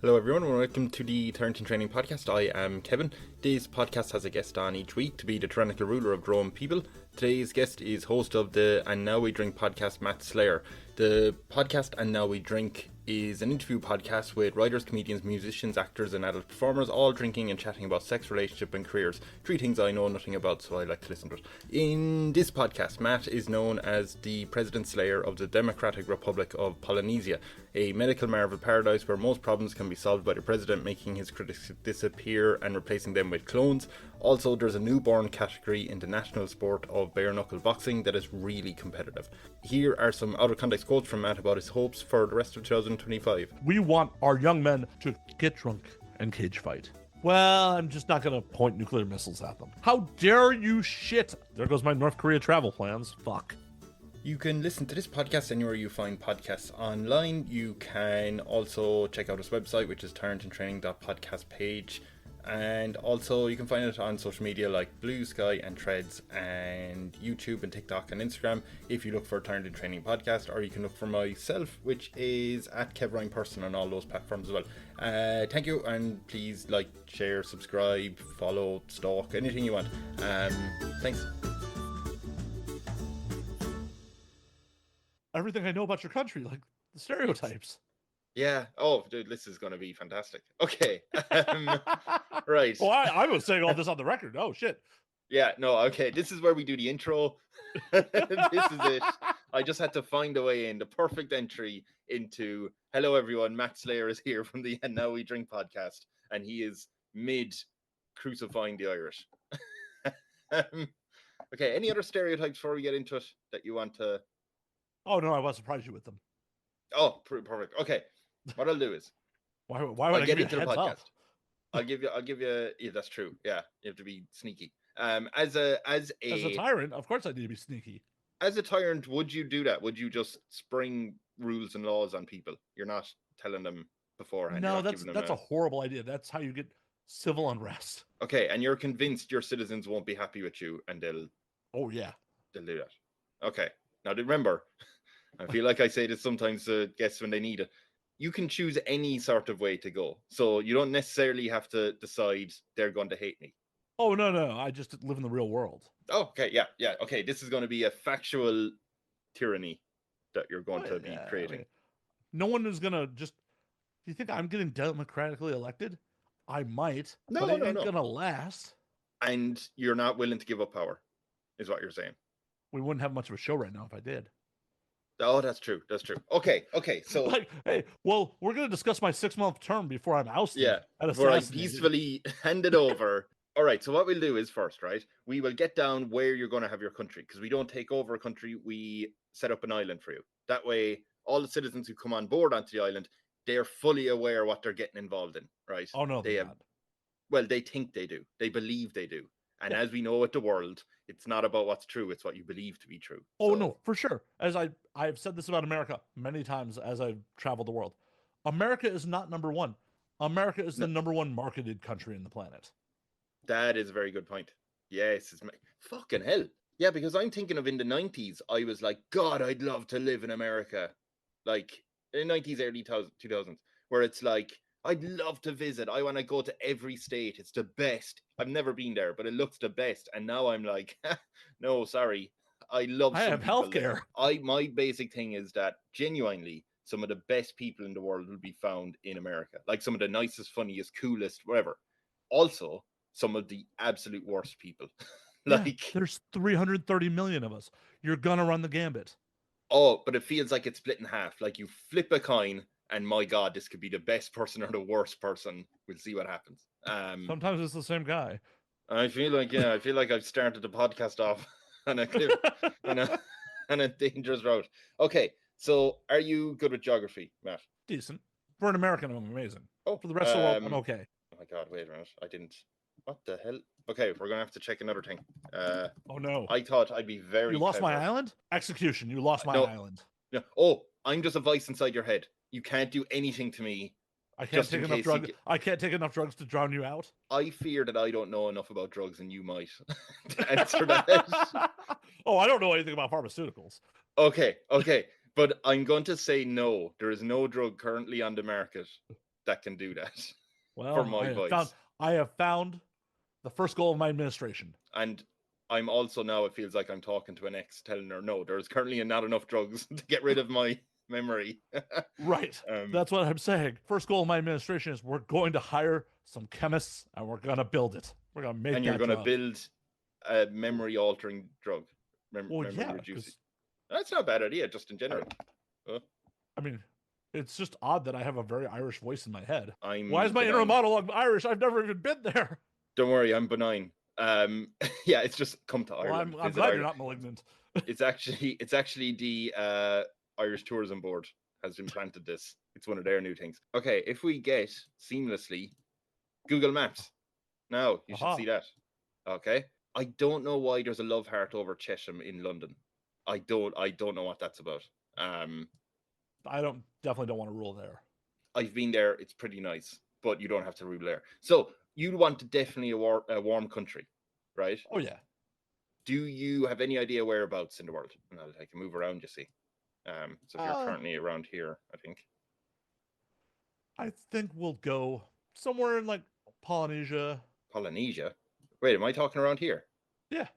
Hello everyone and welcome to the Tyrant Training Podcast. I am Kevin. This podcast has a guest on each week to be the tyrannical ruler of grown people. Today's guest is host of the And Now We Drink podcast, Matt Slayer. The podcast And Now We Drink is an interview podcast with writers, comedians, musicians, actors and adult performers all drinking and chatting about sex, relationship and careers. Three things I know nothing about, so I like to listen to it. In this podcast, Matt is known as the President Slayer of the Democratic Republic of Polynesia, a medical marvel paradise where most problems can be solved by the president making his critics disappear and replacing them with clones. Also, there's a newborn category in the national sport of bare knuckle boxing that is really competitive. Here are some out of context quotes from Matt about his hopes for the rest of 2025. We want our young men to get drunk and cage fight. Well, I'm just not going to point nuclear missiles at them. How dare you shit? There goes my North Korea travel plans. Fuck. You can listen to this podcast anywhere you find podcasts online. You can also check out his website, which is tyrantandtraining.podcast page. And also you can find it on social media like Bluesky and Threads and YouTube and TikTok and Instagram if you look for Tyrant and Training Podcast, or you can look for myself, which is at KevRyanPerson on all those platforms as well. Thank you, and please like, share, subscribe, follow, stalk, anything you want. Thanks. Everything I know about your country, like the stereotypes. Yeah. Oh, dude, this is going to be fantastic. Okay. Right. Well, I was saying all this on the record. Oh, shit. Yeah, no, okay. This is where we do the intro. This is it. I just had to find a way in. The perfect entry into, hello, everyone. Matt Slayer is here from the And Now We Drink podcast, and he is mid-crucifying the Irish. Okay, any other stereotypes before we get into it that you want to... Oh, no, I won't surprise you with them. Oh, perfect. Okay. What I'll do is Why would I get give into you the a heads podcast. up? I'll give you. Yeah, that's true. Yeah, you have to be sneaky. As a tyrant, of course I need to be sneaky. As a tyrant, would you do that? Would you just spring rules and laws on people? You're not telling them beforehand. No, that's a horrible idea. That's how you get civil unrest. Okay, and you're convinced your citizens won't be happy with you, and they'll do that. Okay. Now remember, I feel like I say this sometimes to guests when they need it. You can choose any sort of way to go. So you don't necessarily have to decide they're going to hate me. Oh, no. I just live in the real world. Oh, okay. Yeah. Okay. This is going to be a factual tyranny that you're going to be creating. I mean, no one is going to just... Do you think I'm getting democratically elected? I might. No, but it ain't going to last. And you're not willing to give up power, is what you're saying. We wouldn't have much of a show right now if I did. Oh, that's true. Okay. So, like, hey, well, we're going to discuss my 6-month term before I'm ousted. Yeah, before I peacefully hand it over. All right. So what we'll do is first, right? We will get down where you're going to have your country, because we don't take over a country. We set up an island for you. That way, all the citizens who come on board onto the island, they're fully aware what they're getting involved in, right? Oh no, they're not. Well, they think they do. They believe they do. And as we know with the world, it's not about what's true, it's what you believe to be true. Oh, no, for sure. As I've said this about America many times as I've traveled the world. America is not number one. America is the number one marketed country in the planet. That is a very good point. Yes, it's fucking hell. Yeah, because I'm thinking of in the 90s, I was like, God, I'd love to live in America. Like, in the 90s, early 2000s, where it's like, I'd love to visit. I want to go to every state. It's the best. I've never been there, but it looks the best. And now I'm like, no, sorry. I have healthcare. My basic thing is that genuinely some of the best people in the world will be found in America. Like some of the nicest, funniest, coolest, whatever. Also, some of the absolute worst people. There's 330 million of us. You're gonna run the gambit. Oh, but it feels like it's split in half. Like you flip a coin. And my God, this could be the best person or the worst person. We'll see what happens. Sometimes it's the same guy. I feel like I've started the podcast off on a cliff, on a dangerous route. Okay, so are you good with geography, Matt? Decent. For an American, I'm amazing. Oh, for the rest of the world, I'm okay. Oh my God, wait a minute. I didn't. What the hell? Okay, we're gonna have to check another thing. Oh no! I thought I'd be very. You lost my island? Execution. You lost my island. No. Oh, I'm just a vice inside your head. You can't do anything to me. I can't take enough drugs. I can't take enough drugs to drown you out. I fear that I don't know enough about drugs, and you might to answer that. Oh, I don't know anything about pharmaceuticals. Okay, but I'm going to say no. There is no drug currently on the market that can do that for Well, my voice. I have found the first goal of my administration. And I'm also now, it feels like I'm talking to an ex telling her, no, there's currently not enough drugs to get rid of my memory. Right. That's what I'm saying. First goal of my administration is we're going to hire some chemists and we're going to build it. We're going to make And you're that going to drug. build a memory altering drug. Well, Memory yeah, reducing. That's not a bad idea, just in general. I mean, it's just odd that I have a very Irish voice in my head. I'm Why is my inner benign. monologue Irish? I've never even been there. Don't worry, I'm benign. Yeah, it's just come to Well, Ireland. I'm glad you're not malignant. It's actually the Irish Tourism Board has implanted this. It's one of their new things. Okay, if we get seamlessly Google Maps. Now, you should see that. Okay. I don't know why there's a love heart over Chesham in London. I don't know what that's about. I definitely don't want to rule there. I've been there. It's pretty nice, but you don't have to rule there. So you'd want definitely a warm country, right? Oh yeah. Do you have any idea whereabouts in the world? And I can move around, you see. So if you're currently around here, I think we'll go somewhere in like Polynesia. Polynesia? Wait, am I talking around here? Yeah.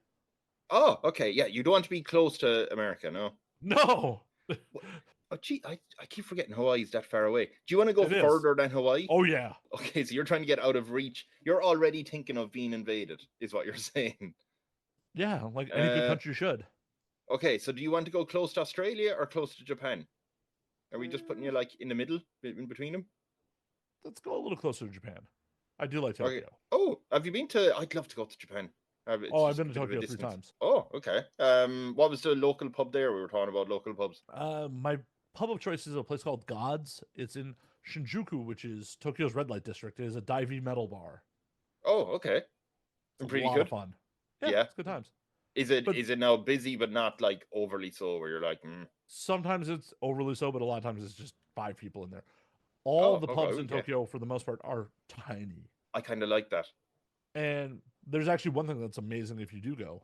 Oh, okay. Yeah, you don't want to be close to America, no? No. Oh, gee, I keep forgetting Hawaii's that far away. Do you want to go further than Hawaii? Oh, yeah. Okay, so you're trying to get out of reach. You're already thinking of being invaded, is what you're saying. Yeah, like any good country should. Okay, so do you want to go close to Australia or close to Japan? Are we just putting you like in the middle, in between them? Let's go a little closer to Japan. I do like Tokyo. Okay. Oh, have you been to? I'd love to go to Japan. I've been to Tokyo 3 times. Oh, okay. What was the local pub there? We were talking about local pubs. My pub of choice is a place called God's. It's in Shinjuku, which is Tokyo's red light district. It is a divey metal bar. Oh, okay. It's pretty good. Fun. Yeah, it's good times. Is it now busy but not like overly so where you're like Sometimes it's overly so, but a lot of times it's just 5 people in there. All the pubs in Tokyo for the most part are tiny. I kind of like that. And there's actually one thing that's amazing if you do go.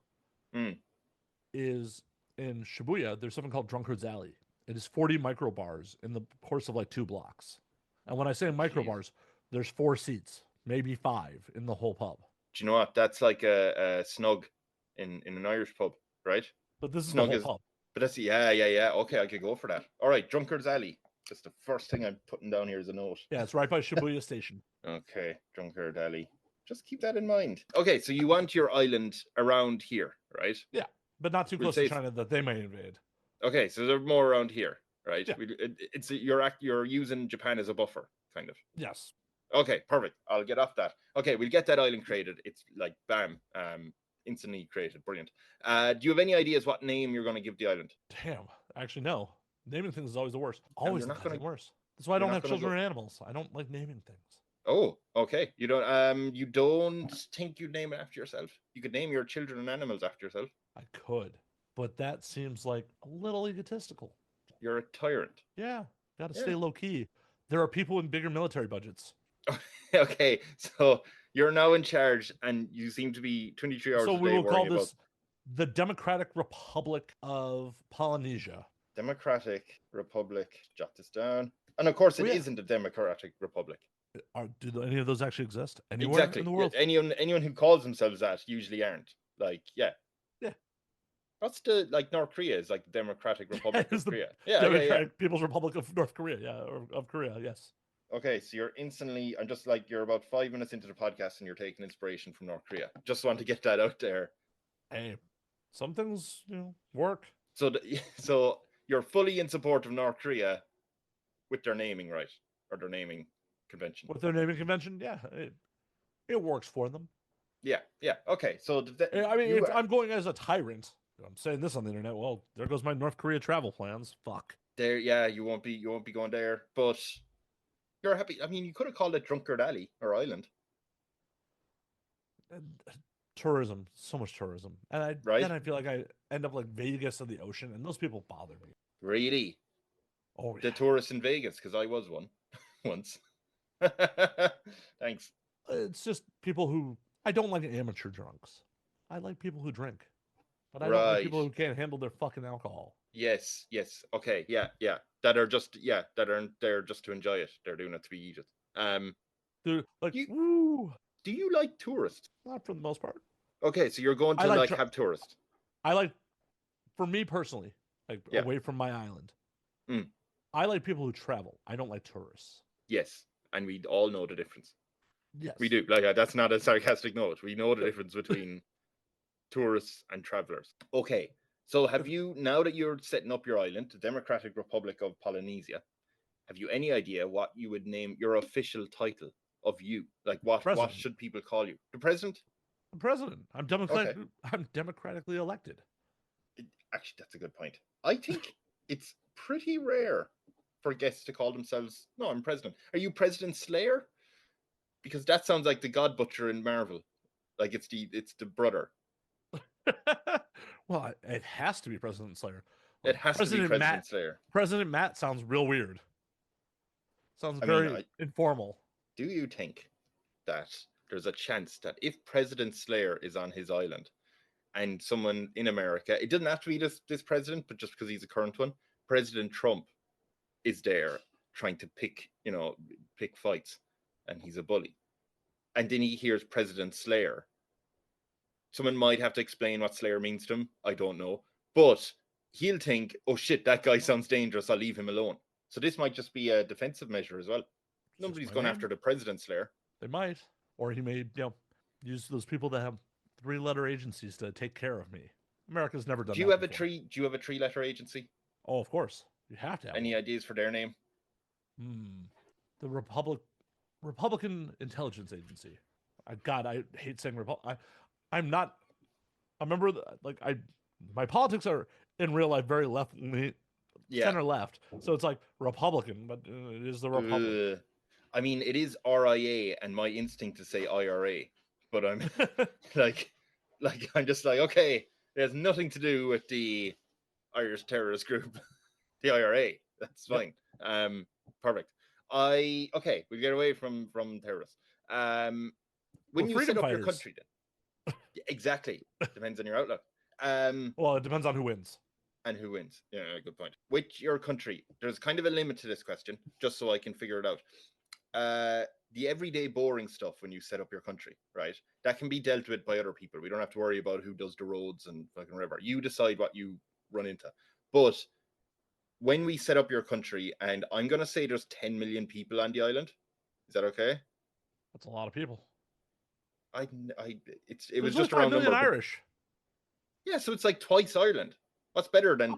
Is in Shibuya, there's something called Drunkard's Alley. It is 40 micro bars in the course of like 2 blocks. And when I say micro bars, there's 4 seats, maybe 5 in the whole pub. Do you know what? That's like a snug in an Irish pub, right? But this is snug the whole pub. But that's yeah. Okay, I could go for that. All right, Drunkard's Alley. That's the first thing I'm putting down here as a note. Yeah, it's right by Shibuya Station. Okay, Drunkard Alley. Just keep that in mind. Okay, so you want your island around here, right? Yeah, but not too close to China that they may invade. Okay, so they're more around here, right? Yeah. You're using Japan as a buffer, kind of. Yes. Okay, perfect. I'll get off that. Okay, we'll get that island created. It's like bam, instantly created. Brilliant. Do you have any ideas what name you're going to give the island? Damn, actually no. Naming things is always the worst. Always the worst. That's why I don't have children and animals. I don't like naming things. Oh, okay. You don't think you'd name it after yourself? You could name your children and animals after yourself. I could, but that seems like a little egotistical. You're a tyrant. Yeah, got to stay low key. There are people with bigger military budgets. Okay, so you're now in charge, and you seem to be 23 hours a day. So we will call this the Democratic Republic of Polynesia. Democratic Republic. Jot this down. And of course, it isn't a Democratic Republic. Do any of those actually exist anywhere in the world? Yeah, anyone who calls themselves that usually aren't. Like, yeah. What's the North Korea is like the Democratic Republic of Korea. Yeah, Democratic People's Republic of North Korea. Yeah, or of Korea. Yes. Okay, so you're instantly. I'm just like you're about 5 minutes into the podcast and you're taking inspiration from North Korea. Just want to get that out there. Hey, some things work. So you're fully in support of North Korea with their naming right or their naming convention. With their naming convention, yeah, it works for them. Yeah. Okay, so I'm going as a tyrant. I'm saying this on the internet. Well, there goes my North Korea travel plans. Fuck. There, yeah, you won't be going there, but you're happy. I mean, you could have called it Drunkard Alley or Island. Tourism, so much tourism, and then I feel like I end up like Vegas of the ocean, and those people bother me. Really? Oh, yeah. The tourists in Vegas, because I was one once. Thanks. It's just people who I don't like amateur drunks. I like people who drink. But I don't like people who can't handle their fucking alcohol. Yes. Okay. Yeah. That aren't there just to enjoy it. They're doing it to be eaten. They're like, do you, woo. do you like tourists? Not for the most part. Okay, so you're going to have tourists. I like, for me personally, like Yeah. away from my island. Mm. I like people who travel. I don't like tourists. Yes, and we all know the difference. Yes, we do. Like that's not a sarcastic note. We know the difference between tourists and travelers. Okay, so have you, now that you're setting up your island, the Democratic Republic of Polynesia, have you any idea what you would name your official title of you? Like what should people call you? The president? The president. I'm democratically elected. Actually, that's a good point. I think it's pretty rare for guests to call themselves, no, I'm president. Are you President Slayer? Because that sounds like the God Butcher in Marvel. Like it's the brother. Well, it has to be President Slayer. It has to be President Slayer. President Matt sounds real weird. Sounds very informal. Do you think that there's a chance that if President Slayer is on his island and someone in America, it doesn't have to be this president, but just because he's a current one, President Trump is there trying to pick fights, and he's a bully, and then he hears President Slayer, someone might have to explain what Slayer means to him. I don't know, but he'll think, oh shit, that guy sounds dangerous, I'll leave him alone. So this might just be a defensive measure as well. Nobody's going after the President Slayer. They might, or he may use those people that have 3-letter agencies to take care of me. America's never done that. Do you have a 3-letter agency? Oh, of course. You have to have any ideas for their name? The Republican Intelligence Agency. I hate saying I'm not a member of my politics are in real life very left, center left. So it's like Republican, but it is the Republic. I mean, it is RIA, and my instinct to say IRA, but I'm I'm just like, okay, it has nothing to do with the Irish terrorist group, the IRA. That's fine. Yep. Perfect. We'll get away from terrorists. When you set up your country, then exactly depends on your outlook. Well, it depends on who wins. And who wins? Yeah, good point. With your country, there's kind of a limit to this question, just so I can figure it out. The everyday boring stuff when you set up your country, right? That can be dealt with by other people. We don't have to worry about who does the roads and fucking whatever. You decide what you run into. But when we set up your country, and I'm gonna say there's 10 million people on the island, is that okay? That's a lot of people. It was just around 5 million Irish. Yeah, so it's like twice Ireland. What's better than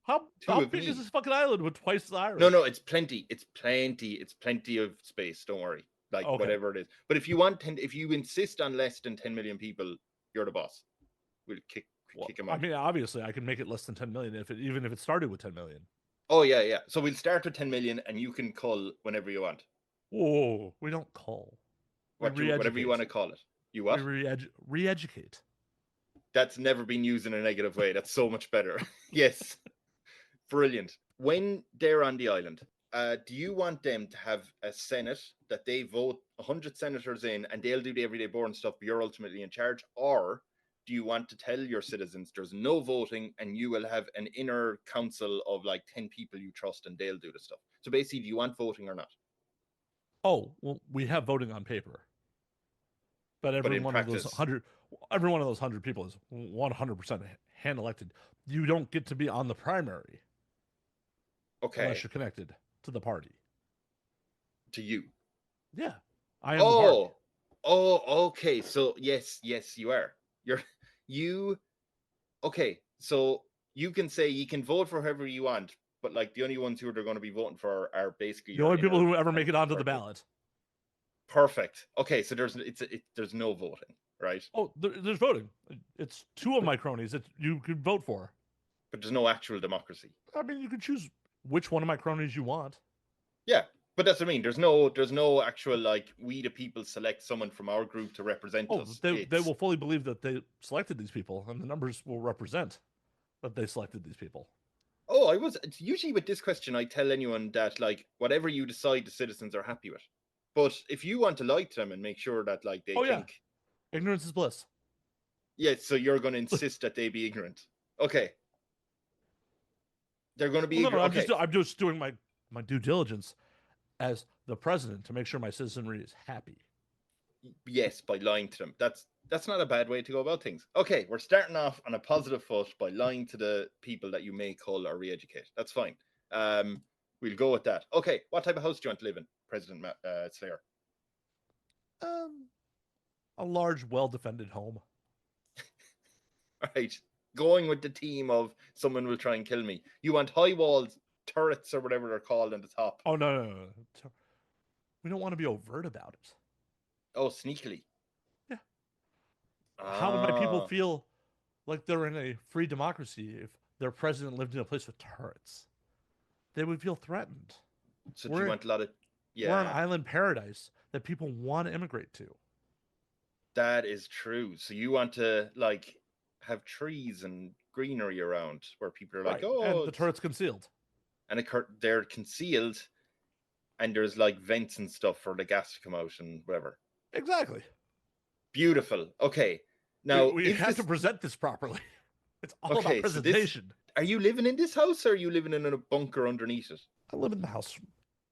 how big is this fucking island with twice the Irish? No, it's plenty. It's plenty of space. Don't worry. Whatever it is. But if you insist on less than 10 million people, you're the boss. We'll kick him out. I mean, obviously, I can make it less than 10 million even if it started with 10 million. Oh yeah. So we'll start with 10 million, and you can cull whenever you want. Oh, we don't cull. Whatever you want to call it. You what? We re-educate. That's never been used in a negative way. That's so much better. Yes. Brilliant. When they're on the island, do you want them to have a Senate that they vote 100 senators in and they'll do the everyday boring stuff, but you're ultimately in charge? Or do you want to tell your citizens there's no voting and you will have an inner council of 10 people you trust and they'll do the stuff? So basically, do you want voting or not? Oh, well, we have voting on paper. But every one of those 100 people is 100% hand elected. You don't get to be on the primary. Okay. Unless you're connected to the party. To you. Yeah. I am the party. Oh, okay. So yes, you are. Okay. So you can say you can vote for whoever you want, but the only ones who they're going to be voting for are basically the only people who ever make it onto the ballot. Perfect. Okay, so there's no voting, right? Oh, there's voting. It's 2 of my cronies that you could vote for. But there's no actual democracy. I mean, you can choose which one of my cronies you want. Yeah, but that's what I mean. There's no actual we the people select someone from our group to represent us. They will fully believe that they selected these people, and the numbers will represent that they selected these people. Oh, usually with this question, I tell anyone that whatever you decide, the citizens are happy with. But if you want to lie to them and make sure that they think ignorance is bliss. Yeah, so you're going to insist that they be ignorant. Okay. They're going to be ignorant. I'm just doing my due diligence as the president to make sure my citizenry is happy. Yes, by lying to them. That's not a bad way to go about things. Okay, we're starting off on a positive foot by lying to the people that you may cull or re-educate. That's fine. We'll go with that. Okay, what type of house do you want to live in, President Slayer? A large, well-defended home. Right, going with the theme of someone will try and kill me. You want high walls, turrets, or whatever they're called on the top. Oh, no. We don't want to be overt about it. Oh, sneakily. Yeah. How would my people feel like they're in a free democracy if their president lived in a place with turrets? They would feel threatened. So do you want a lot of... Yeah. We're an island paradise that people want to immigrate to. That is true. So you want to, like, have trees and greenery around where people are like, oh... And the turret's concealed. And they're concealed, and there's, like, vents and stuff for the gas to come out and whatever. Exactly. Beautiful. Okay. Now... We have to present this properly. It's all about presentation. So are you living in this house, or are you living in a bunker underneath it? I live in the house.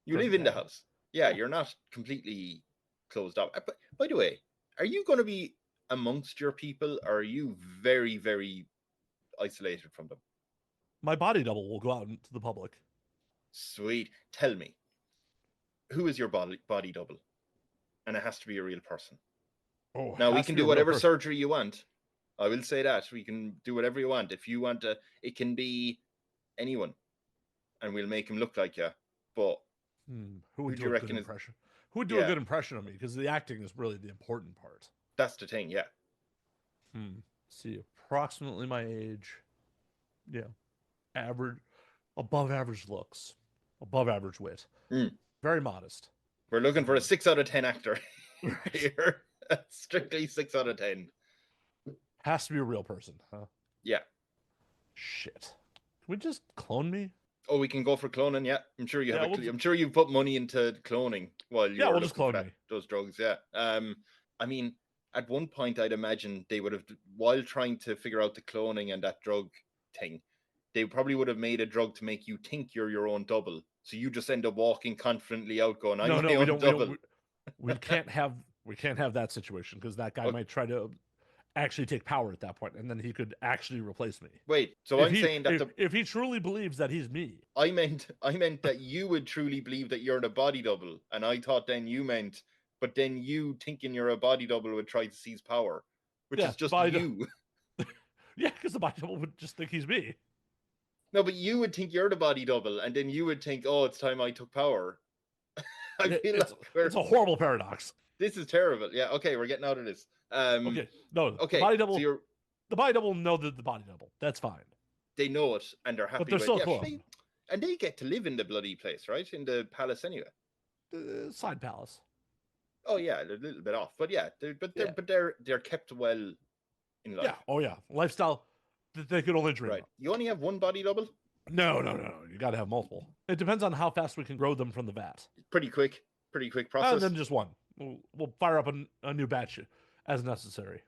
You live in the house. Yeah, you're not completely closed off. But by the way, are you going to be amongst your people, or are you very, very isolated from them? My body double will go out into the public. Sweet. Tell me, who is your body double? And it has to be a real person. Oh, now, we can do whatever surgery you want. I will say that. We can do whatever you want. If you want to, it can be anyone. And we'll make him look like you. But who would do a good impression? Who would do a good impression of me? Because the acting is really the important part. That's the thing, yeah. See, approximately my age. Yeah. Average, above average looks, above average wit. Very modest. We're looking for a 6 out of 10 actor here. Strictly 6 out of 10. Has to be a real person, huh? Yeah. Shit. Can we just clone me? Oh, we can go for cloning, yeah. I'm sure you have I'm sure you've put money into cloning while you're we'll just clone me. Those drugs, yeah. I mean, at one point I'd imagine they would have, while trying to figure out the cloning and that drug thing, they probably would have made a drug to make you think you're your own double. So you just end up walking confidently out going, I'm my own double. We can't have that situation, because that guy might try to actually take power at that point, and then he could actually replace me. Wait, so I'm saying that if he truly believes that he's me. I meant that you would truly believe that you're the body double, and I thought then you meant, but then you thinking you're a body double would try to seize power, which is just you. Yeah, because the body double would just think he's me. No, but you would think you're the body double, and then you would think, oh, it's time I took power. It's a horrible paradox. This is terrible. Yeah, okay, we're getting out of this. Okay, the body double. So the body double know the body double. That's fine. They know it, and they're happy. But they're still cool. And they get to live in the bloody place, right? In the palace anyway. The side palace. Oh yeah, they're a little bit off, but yeah, they're kept well in life. Yeah. Oh yeah, lifestyle that they could only dream. Right. Of. You only have one body double? No. You got to have multiple. It depends on how fast we can grow them from the vat. Pretty quick process. And then just one. We'll fire up a new batch as necessary.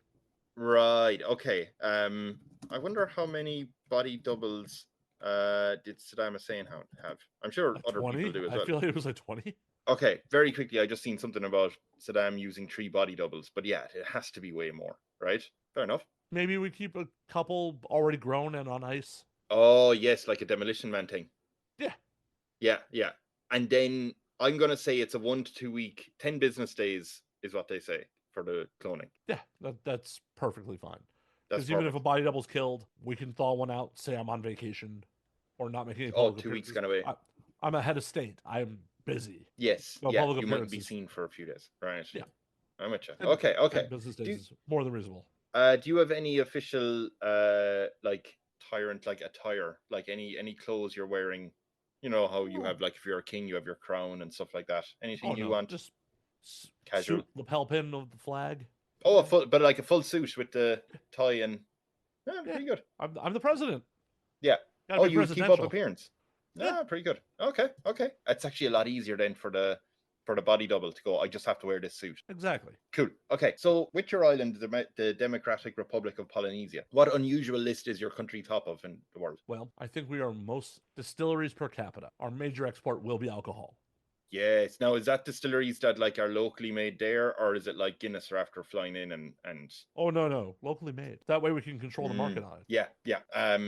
Right. Okay. I wonder how many body doubles did Saddam Hussein have? I'm sure other 20? People do as well. I feel like it was like 20. Okay. Very quickly, I just seen something about Saddam using 3 body doubles, but yeah, it has to be way more, right? Fair enough. Maybe we keep a couple already grown and on ice. Oh yes, like a Demolition Man thing. Yeah. Yeah. And then I'm gonna say it's a 1 to 2 week, 10 business days is what they say for the cloning. Yeah, that's perfectly fine. Because even if a body double's killed, we can thaw one out, say I'm on vacation or not making any public 2 weeks kind of way. I'm a head of state. I'm busy. Yes. You might be seen for a few days. Right. Yeah. I'm with you. Okay. Business days is more than reasonable. Do you have any official like Tyrant like attire? Like any clothes you're wearing? You know how you have, like, if you're a king, you have your crown and stuff like that. Anything you want? Just casual. Suit, lapel pin of the flag. Oh, but like a full suit with the tie and pretty good. I'm the president. Yeah. Oh, you keep up appearance. Yeah, pretty good. Okay. It's actually a lot easier then for the body double to go, I just have to wear this suit. Exactly. Cool. Okay, so with your island, the Democratic Republic of Polynesia, what unusual list is your country top of in the world? Well, I think we are most distilleries per capita. Our major export will be alcohol. Yes. Now, is that distilleries that like are locally made there, or is it like Guinness are after flying in and? Oh no, locally made. That way we can control the market on it. Yeah.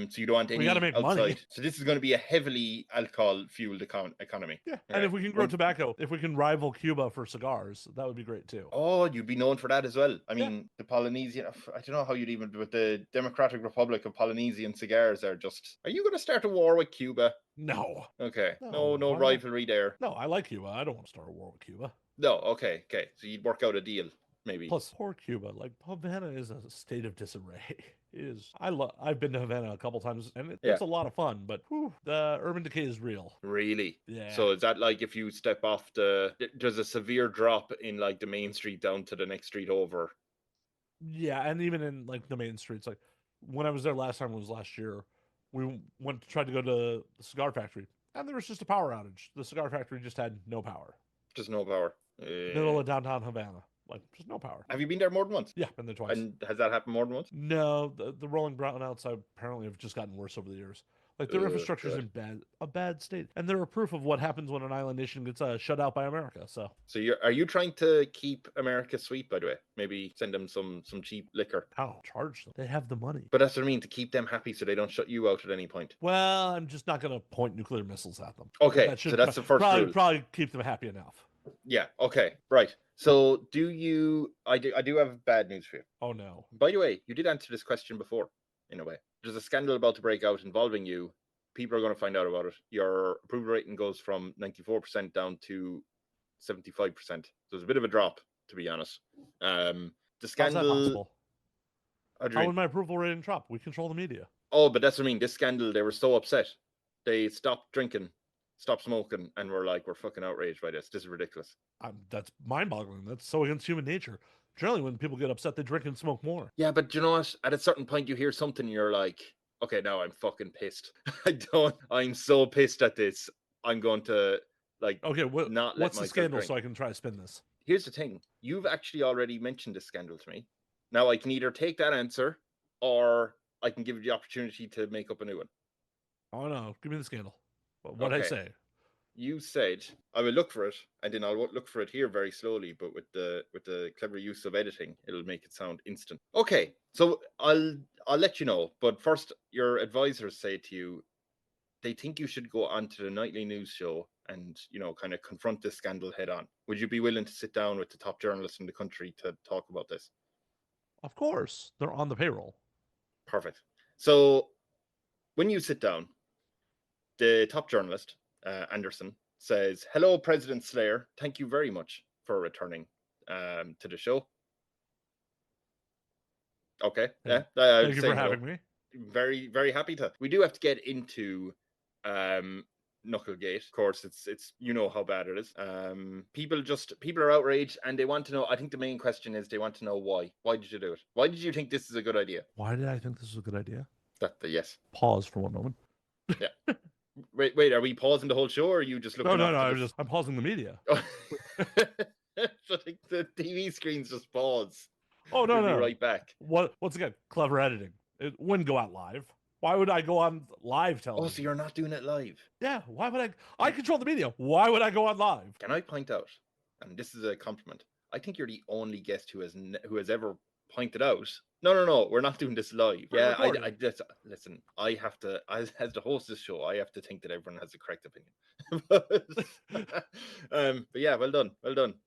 So you don't want any We got to make outside. money. So this is going to be a heavily alcohol fueled economy. Yeah, and if we can grow tobacco, if we can rival Cuba for cigars, that would be great too. Oh, you'd be known for that as well. I mean, the Polynesian, I don't know how you'd even, with the Democratic Republic of Polynesian cigars are just, are you going to start a war with Cuba? No. Okay. No rivalry there. No, I like Cuba. I don't want to start a war with Cuba. No, okay. So you'd work out a deal, maybe. Plus, poor Cuba. Like, Havana is a state of disarray. It is. I've been to Havana a couple times, and it's a lot of fun, but the urban decay is real. Really? Yeah. So is that like if you step off there's a severe drop in like the main street down to the next street over? Yeah, and even in like the main streets, like when I was there last time, was last year, we tried to go to the cigar factory, and there was just a power outage. The cigar factory just had no power. Just no power. Middle of downtown Havana. Like, just no power. Have you been there more than once? Yeah, been there twice. And has that happened more than once? No, the rolling brownouts apparently have just gotten worse over the years. Like, their infrastructure is in a bad state, and they're a proof of what happens when an island nation gets shut out by America. So are you trying to keep America sweet? By the way, maybe send them some cheap liquor. How? Charge them? They have the money. But that's what I mean, to keep them happy so they don't shut you out at any point. Well, I'm just not going to point nuclear missiles at them. Okay, so that's the first rule. Probably keep them happy enough. Yeah. Okay. Right. So I do have bad news for you. Oh no. By the way, you did answer this question before, in a way. There's a scandal about to break out involving you. People are going to find out about it. Your approval rating goes from 94% down to 75%. So it's a bit of a drop, to be honest. The scandal. How's that possible? How would my approval rating drop? We control the media. Oh, but that's what I mean. This scandal, they were so upset. They stopped drinking, stopped smoking, and were like, we're fucking outraged by this. This is ridiculous. That's mind-boggling. That's so against human nature. Generally, when people get upset, they drink and smoke more. Yeah, but you know what? At a certain point, you hear something, you're like, okay, now I'm fucking pissed. I'm so pissed at this. I'm going to, like, what's the scandal so I can try to spin this? Here's the thing. You've actually already mentioned this scandal to me. Now, I can either take that answer, or I can give you the opportunity to make up a new one. Oh, no. Give me the scandal. What'd I say? You said I will look for it, and then I'll look for it here very slowly. But with the clever use of editing, it'll make it sound instant. Okay, so I'll let you know. But first, your advisors say to you, they think you should go onto the nightly news show and kind of confront this scandal head on. Would you be willing to sit down with the top journalists in the country to talk about this? Of course, they're on the payroll. Perfect. So when you sit down, the top journalist, Anderson, says, "Hello, President Slayer. Thank you very much for returning to the show." Okay. Yeah. Thank you for having me. Very, very happy to. We do have to get into Knucklegate. Of course, it's how bad it is. People are outraged, and they want to know. I think the main question is they want to know why. Why did you do it? Why did you think this is a good idea? Why did I think this was a good idea? Yes. Pause for one moment. Yeah. Wait. Are we pausing the whole show, or are you just looking? No. I'm pausing the media. So the TV screens just pause. Oh no. Be right back. Once again, clever editing. It wouldn't go out live. Why would I go on live television? Oh, so you're not doing it live? Yeah. Why would I control the media. Why would I go on live? Can I point out, and this is a compliment, I think you're the only guest who has ever pointed out, no, we're not doing this live. Yeah, listen, I have to, as the host of this show, I have to think that everyone has the correct opinion. But yeah, well done.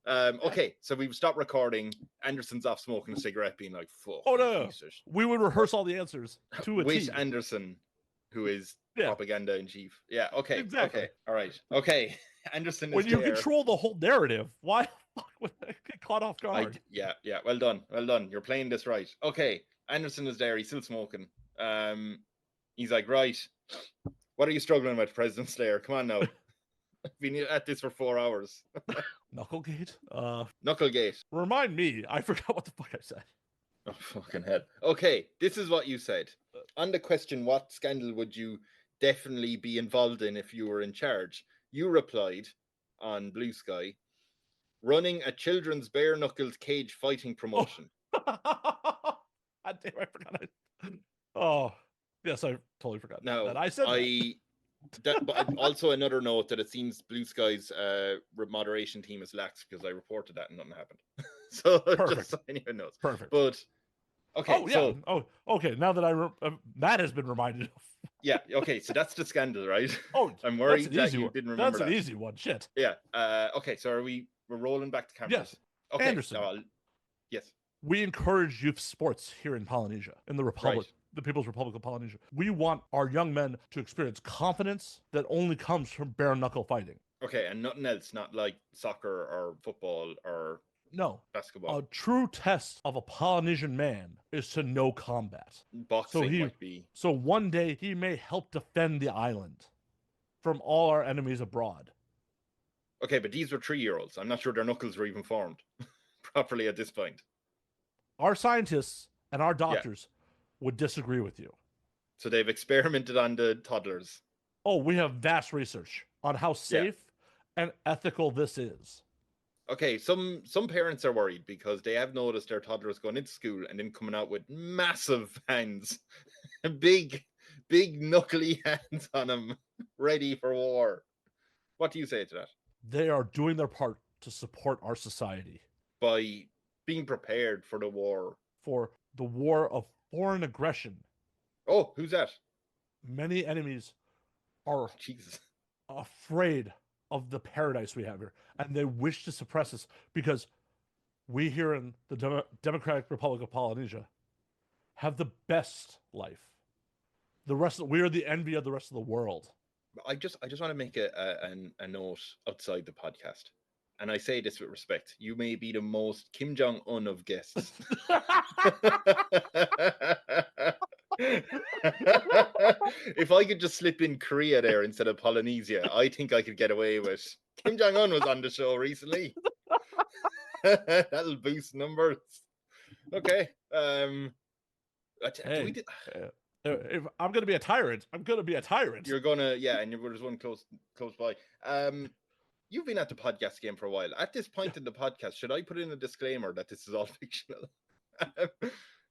Okay, so we've stopped recording. Anderson's off smoking a cigarette, being like, fuck. Oh no, we would rehearse all the answers to a With Anderson, who is propaganda in chief. Yeah, okay. Exactly. Okay, all right. Okay, Anderson is when you control the whole narrative, why would I get caught off guard? Yeah. Well done. You're playing this right. Okay, Anderson is there. He's still smoking. He's like, right. What are you struggling with, President Slayer? Come on now. I've been at this for 4 hours. Knucklegate. Knucklegate. Remind me. I forgot what the fuck I said. Oh, fucking hell. Okay, this is what you said. On the question, what scandal would you definitely be involved in if you were in charge? You replied on Bluesky, running a children's bare-knuckled cage fighting promotion. Oh. I forgot it. Oh, yes, I totally forgot that. I said But also another note that it seems Bluesky's moderation team is lax because I reported that and nothing happened. So Perfect. just so anyone knows. Perfect. But okay, okay. Now that that has been reminded of. Yeah, okay, so that's the scandal, right? Oh, I'm worried that you didn't remember that. That's an easy one. Shit. Yeah. Okay, so we're rolling back to cameras? Yes. Okay. Anderson. Yes. We encourage youth sports here in Polynesia, in the Republic, right. The People's Republic of Polynesia. We want our young men to experience confidence that only comes from bare knuckle fighting. Okay, and nothing else, not like soccer or football or basketball. A true test of a Polynesian man is to know combat. Boxing might be. So one day he may help defend the island from all our enemies abroad. Okay, but these were 3-year-olds. I'm not sure their knuckles were even formed properly at this point. Our scientists and our doctors would disagree with you. So they've experimented on the toddlers. Oh, we have vast research on how safe and ethical this is. Okay, some parents are worried because they have noticed their toddlers going into school and then coming out with massive hands, big knuckly hands on them, ready for war. What do you say to that? They are doing their part to support our society by being prepared for the war. For the war of foreign aggression. Oh, who's that? Many enemies are afraid of the paradise we have here, and they wish to suppress us because we here in the Democratic Republic of Polynesia have the best life. We are the envy of the rest of the world. I just want to make a note outside the podcast, and I say this with respect. You may be the most Kim Jong-un of guests. If I could just slip in Korea there instead of Polynesia, I think I could get away with. Kim Jong-un was on the show recently. That'll boost numbers. Okay. If I'm going to be a tyrant, I'm going to be a tyrant. You're going to, and there's one close by. You've been at the podcast game for a while. At this point in the podcast, should I put in a disclaimer that this is all fictional?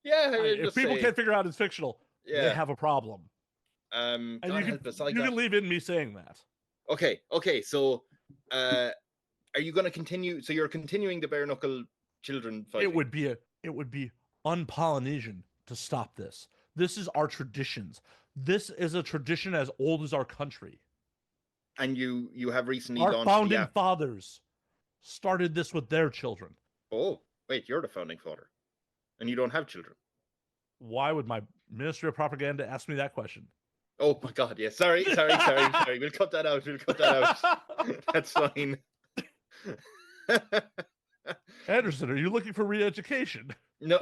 If people can't figure out it's fictional, they have a problem. And you can leave in me saying that. Okay. So, are you going to continue? So you're continuing the bare knuckle children fighting? It would be un-Polynesian to stop this. This is our traditions. This is a tradition as old as our country. And you have recently launched our founding fathers started this with their children. Oh, wait, you're the founding father. And you don't have children. Why would my Ministry of Propaganda ask me that question? Oh my God, yeah. Sorry. We'll cut that out. That's fine. Anderson, are you looking for re-education? No.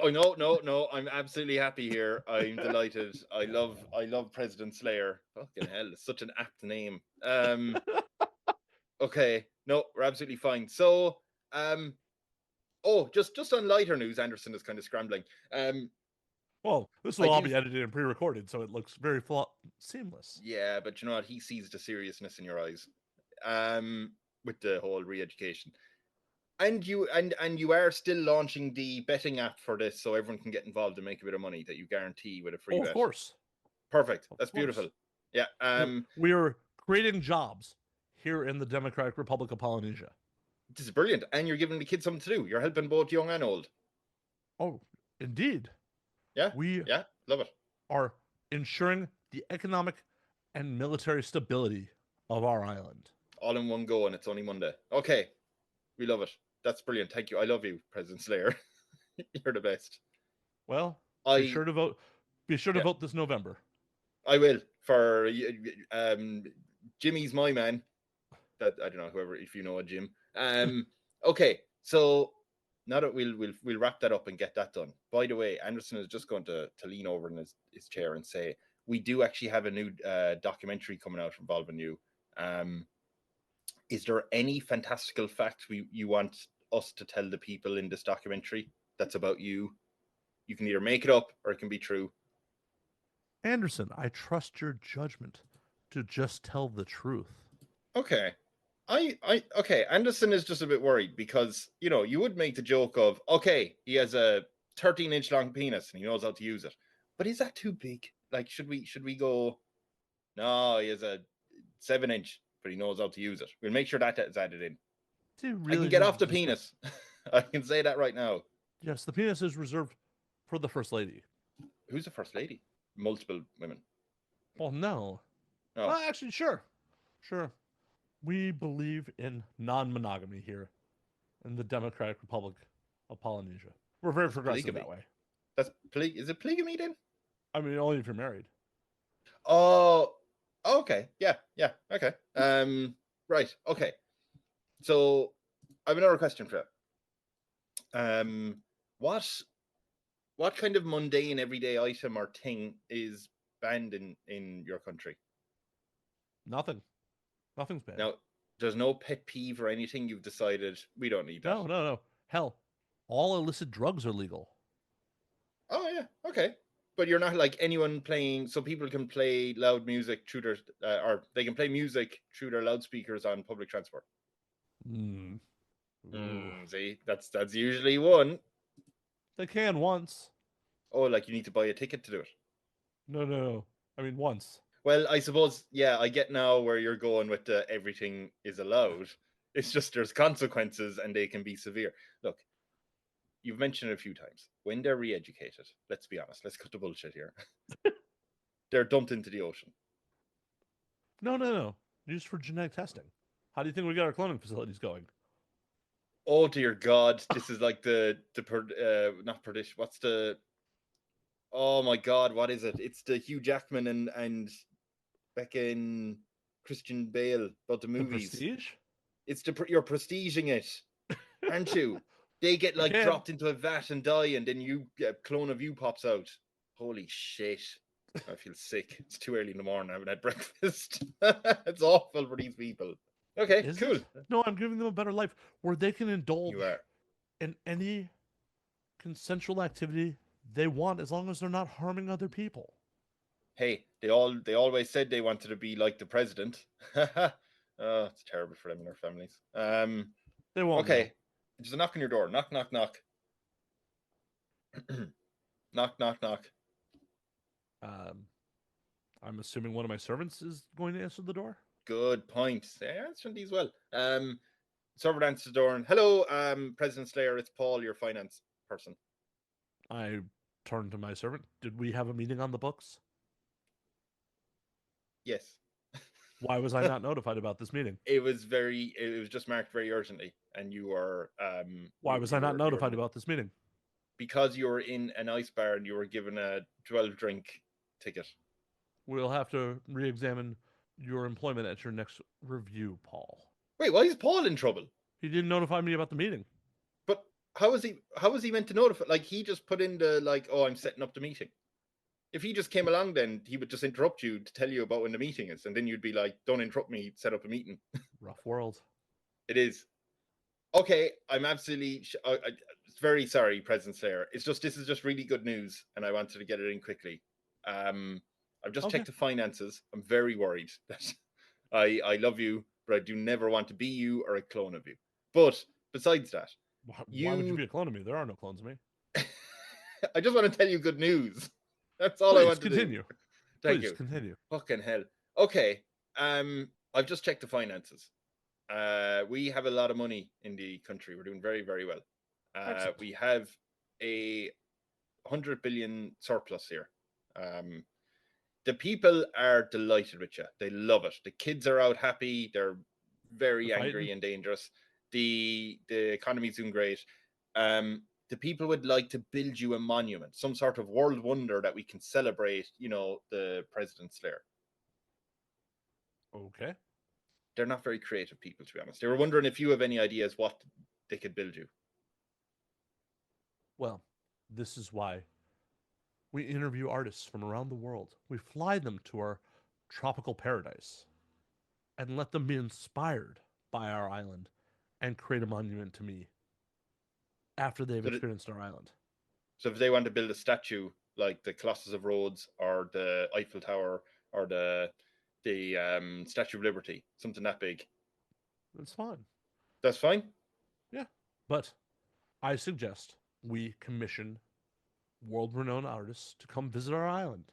I'm absolutely happy here. I'm delighted. I love President Slayer. Fucking hell, it's such an apt name. Okay. No, we're absolutely fine. So, just on lighter news, Anderson is kind of scrambling. Well, this will all be edited and pre-recorded, so it looks very seamless. Yeah, but you know what? He sees the seriousness in your eyes. With the whole re-education. And you are still launching the betting app for this, so everyone can get involved and make a bit of money that you guarantee with a free bet. Of course. Perfect. That's beautiful. Yeah. We are creating jobs here in the Democratic Republic of Polynesia. This is brilliant, and you're giving the kids something to do. You're helping both young and old. Oh, indeed. Yeah. Love it. Are ensuring the economic and military stability of our island. All in one go, and it's only Monday. Okay. We love it. That's brilliant. Thank you. I love you, President Slayer. You're the best. Well, be sure to vote. Be sure to vote this November. I will. For Jimmy's my man. That I don't know whoever, if you know a Jim. Okay, so now that we'll wrap that up and get that done. By the way, Anderson is just going to lean over in his chair and say we do actually have a new documentary coming out involving you. Is there any fantastical fact you want us to tell the people in this documentary that's about you? You can either make it up or it can be true. Anderson, I trust your judgment to just tell the truth. Okay. Okay, Anderson is just a bit worried because, you would make the joke of, okay, he has a 13-inch long penis and he knows how to use it. But is that too big? Like, should we go, no, he has a 7-inch, but he knows how to use it. We'll make sure that is added in. Really I can get off the penis. I can say that right now. Yes, the penis is reserved for the first lady. Who's the first lady? Multiple women. Well, no. Oh. Well, actually, sure. We believe in non-monogamy here in the Democratic Republic of Polynesia. We're very progressive polygamy. That way. Is it polygamy then? I mean, only if you're married. Oh, okay. Yeah, okay. Right, okay. So I have another question for you. What kind of mundane everyday item or thing is banned in your country? Nothing's banned. Now, there's no pet peeve or anything you've decided we don't need that. No. Hell, all illicit drugs are legal. Oh yeah, okay. But you're not like anyone playing, so people can play loud music through their, or they can play music through their loudspeakers on public transport. See, that's usually one. They can once. Oh, like you need to buy a ticket to do it. No. I mean, once. Well, I suppose, yeah, I get now where you're going with the everything is allowed. It's just there's consequences and they can be severe. Look, you've mentioned it a few times. When they're re-educated, let's be honest, let's cut the bullshit here. They're dumped into the ocean. No. Used for genetic testing. How do you think we got our cloning facilities going? Oh dear God, this is like not perdition. What's the? Oh my God, what is it? It's the Hugh Jackman and Becca Christian Bale about the movies. The Prestige? It's you're prestiging it, aren't you? They get like dropped into a vat and die, and then a clone of you pops out. Holy shit! I feel sick. It's too early in the morning. I haven't had breakfast. It's awful for these people. Okay, cool. No, I'm giving them a better life where they can indulge You are. in any consensual activity they want as long as they're not harming other people. Hey, they always said they wanted to be like the president. Oh, it's terrible for them and their families. They won't. Okay, there's a knock on your door. Knock, knock, knock. Knock, knock, knock. I'm assuming one of my servants is going to answer the door. Good point. They're answering these well. Servant answers the door and hello, President Slayer. It's Paul, your finance person. I turned to my servant. Did we have a meeting on the books? Yes. Why was I not notified about this meeting? It was just marked very urgently, and you were. Why was I not notified about this meeting? Because you were in an ice bar and you were given a 12-drink ticket. We'll have to re-examine your employment at your next review, Paul. Wait, why is Paul in trouble? He didn't notify me about the meeting. But how was he meant to notify? Like, he just put in the I'm setting up the meeting. If he just came along, then he would just interrupt you to tell you about when the meeting is, and then you'd be like, "Don't interrupt me. Set up a meeting." Rough world. It is. Okay, I'm absolutely very sorry, President Slayer. This is just really good news, and I wanted to get it in quickly. I've just checked the finances. I'm very worried that I love you, but I do never want to be you or a clone of you. But besides that, why would you be a clone of me? There are no clones of me. I just want to tell you good news. That's all I want to continue. do. Thank Please you. Continue. Fucking hell. Okay. I've just checked the finances. We have a lot of money in the country. We're doing very, very well. We have a 100 billion surplus here. The people are delighted with you. They love it. The kids are out happy. They're very angry and dangerous. The economy's doing great. The people would like to build you a monument, some sort of world wonder that we can celebrate, the President Slayer. Okay. They're not very creative people, to be honest. They were wondering if you have any ideas what they could build you. Well, this is why we interview artists from around the world. We fly them to our tropical paradise and let them be inspired by our island and create a monument to me after they've experienced our island. So if they want to build a statue like the Colossus of Rhodes or the Eiffel Tower or the Statue of Liberty, something that big, that's fine. That's fine? Yeah. But I suggest we commission world-renowned artists to come visit our island.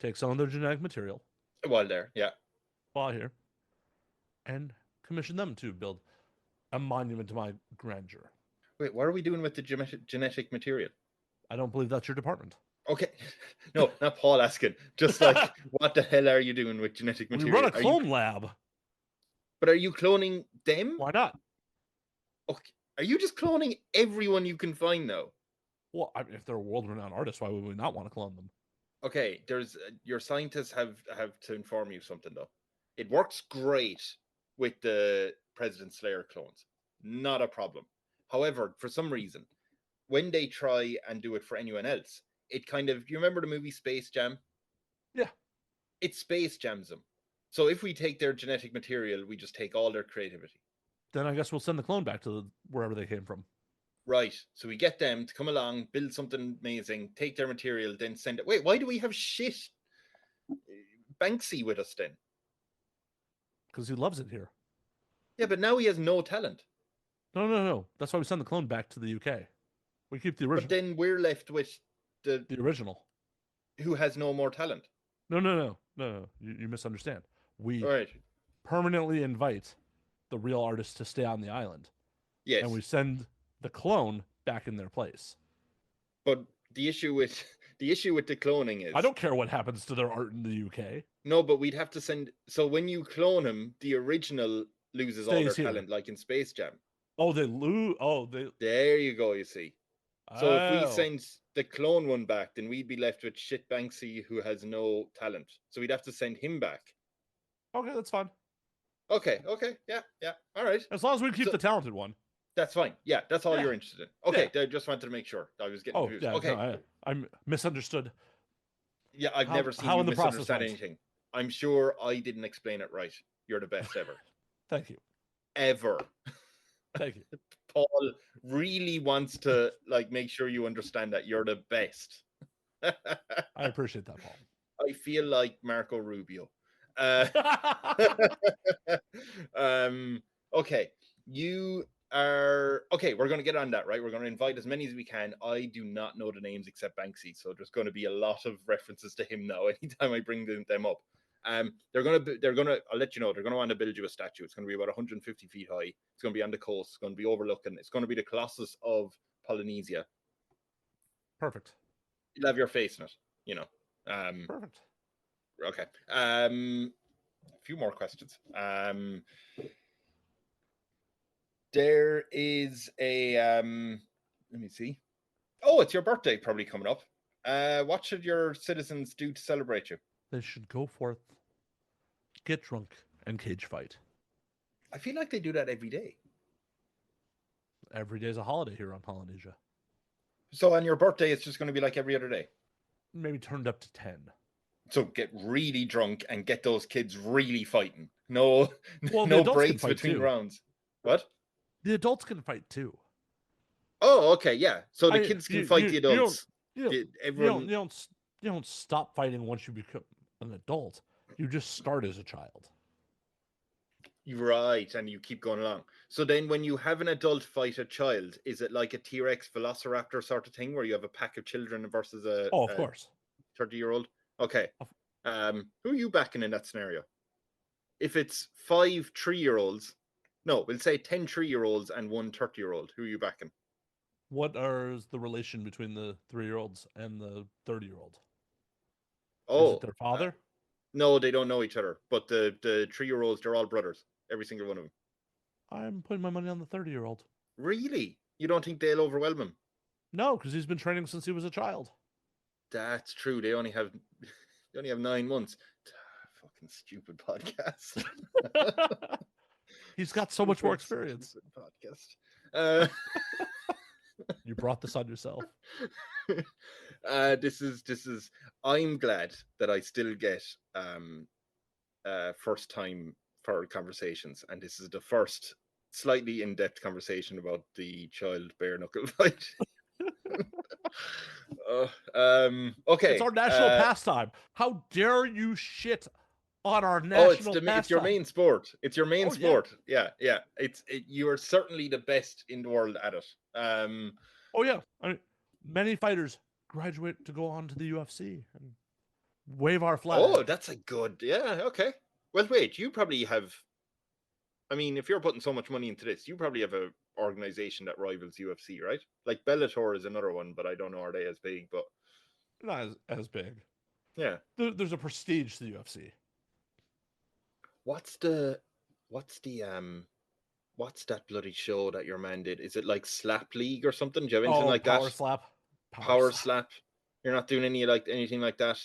Take some of their genetic material. While there, yeah. while here and commission them to build a monument to my grandeur. Wait, what are we doing with the genetic material? I don't believe that's your department. Okay. No, not Paul asking. Just like, what the hell are you doing with genetic material? We run a clone lab. But are you cloning them? Why not? Okay. Are you just cloning everyone you can find now? Well, I mean, if they're world-renowned artists, why would we not want to clone them? Okay, there's your scientists have to inform you something though. It works great with the President Slayer clones. Not a problem. However, for some reason, when they try and do it for anyone else, it kind of, you remember the movie Space Jam? Yeah. It space jams them. So if we take their genetic material, we just take all their creativity. Then I guess we'll send the clone back to wherever they came from. Right. So we get them to come along, build something amazing, take their material, then send it. Wait, why do we have shit Banksy with us then? Because he loves it here. Yeah, but now he has no talent. No. That's why we send the clone back to the UK. We keep the original. But then we're left with the original, who has no more talent. No. You misunderstand. We Right. permanently invite the real artists to stay on the island. Yes. And we send the clone back in their place. But the issue with the cloning is I don't care what happens to their art in the UK. No, but we'd have to send. So when you clone him, the original loses all their talent, like in Space Jam. Oh, they lose. Oh, they. There you go. You see. So if we send the clone one back, then we'd be left with shit Banksy who has no talent. So we'd have to send him back. Okay, that's fine. Okay. Yeah. All right. As long as we keep the talented one. That's fine. Yeah, that's all you're interested in. Okay, I just wanted to make sure. I was getting confused. Yeah, okay. No, I'm misunderstood. Yeah, I've never seen you misunderstand anything. I'm sure I didn't explain it right. You're the best ever. Thank you. Ever. Thank you. Paul really wants to make sure you understand that you're the best. I appreciate that, Paul. I feel like Marco Rubio. Okay, you are okay. We're going to get on that, right? We're going to invite as many as we can. I do not know the names except Banksy, so there's going to be a lot of references to him now anytime I bring them up. They're gonna I'll let you know, they're gonna want to build you a statue. It's gonna be about 150 feet high. It's gonna be on the coast. It's gonna be overlooking. It's gonna be the Colossus of Polynesia. Perfect. You'll have your face in it, Perfect. Okay. A few more questions. There is a let me see. Oh, it's your birthday probably coming up. What should your citizens do to celebrate you? They should go forth, get drunk, and cage fight. I feel like they do that every day. Every day is a holiday here on Polynesia. So on your birthday, it's just going to be like every other day? Maybe turned up to 10. So get really drunk and get those kids really fighting. No breaks between rounds. What? The adults can fight too. Oh, okay, yeah. So the kids can fight the adults. You don't stop fighting once you become an adult. You just start as a child. Right, and you keep going along. So then when you have an adult fight a child, is it like a T-Rex Velociraptor sort of thing where you have a pack of children versus a 30-year-old? Okay. Who are you backing in that scenario? If it's 5 3-year-olds, no, we'll say 10 3-year-olds and 1 30-year-old, who are you backing? What is the relation between the 3-year-olds and the 30-year-old? Oh, is it their father? No, they don't know each other. But the 3-year-olds, they're all brothers. Every single one of them. I'm putting my money on the 30-year-old. Really? You don't think they'll overwhelm him? No, because he's been training since he was a child. That's true. They only have 9 months. Fucking stupid podcast. He's got so much more experience. Podcast. You brought this on yourself. This is. I'm glad that I still get first time for conversations, and this is the first slightly in-depth conversation about the child bare knuckle fight. Okay, it's our national pastime. How dare you shit on our national pastime? It's your main sport. It's your main sport. Yeah. You are certainly the best in the world at it. Oh yeah, many fighters graduate to go on to the UFC and wave our flag. Oh, that's a good. Yeah. Okay. Well, wait, you probably have. I mean, if you're putting so much money into this, you probably have a organization that rivals UFC, right? Like Bellator is another one, but I don't know, are they as big? But not as big. yeah. There's a prestige to the UFC. What's that bloody show that your man did? Is it like Slap League or something? Do you have anything like Power that? Slap. Power Slap. You're not doing anything like that?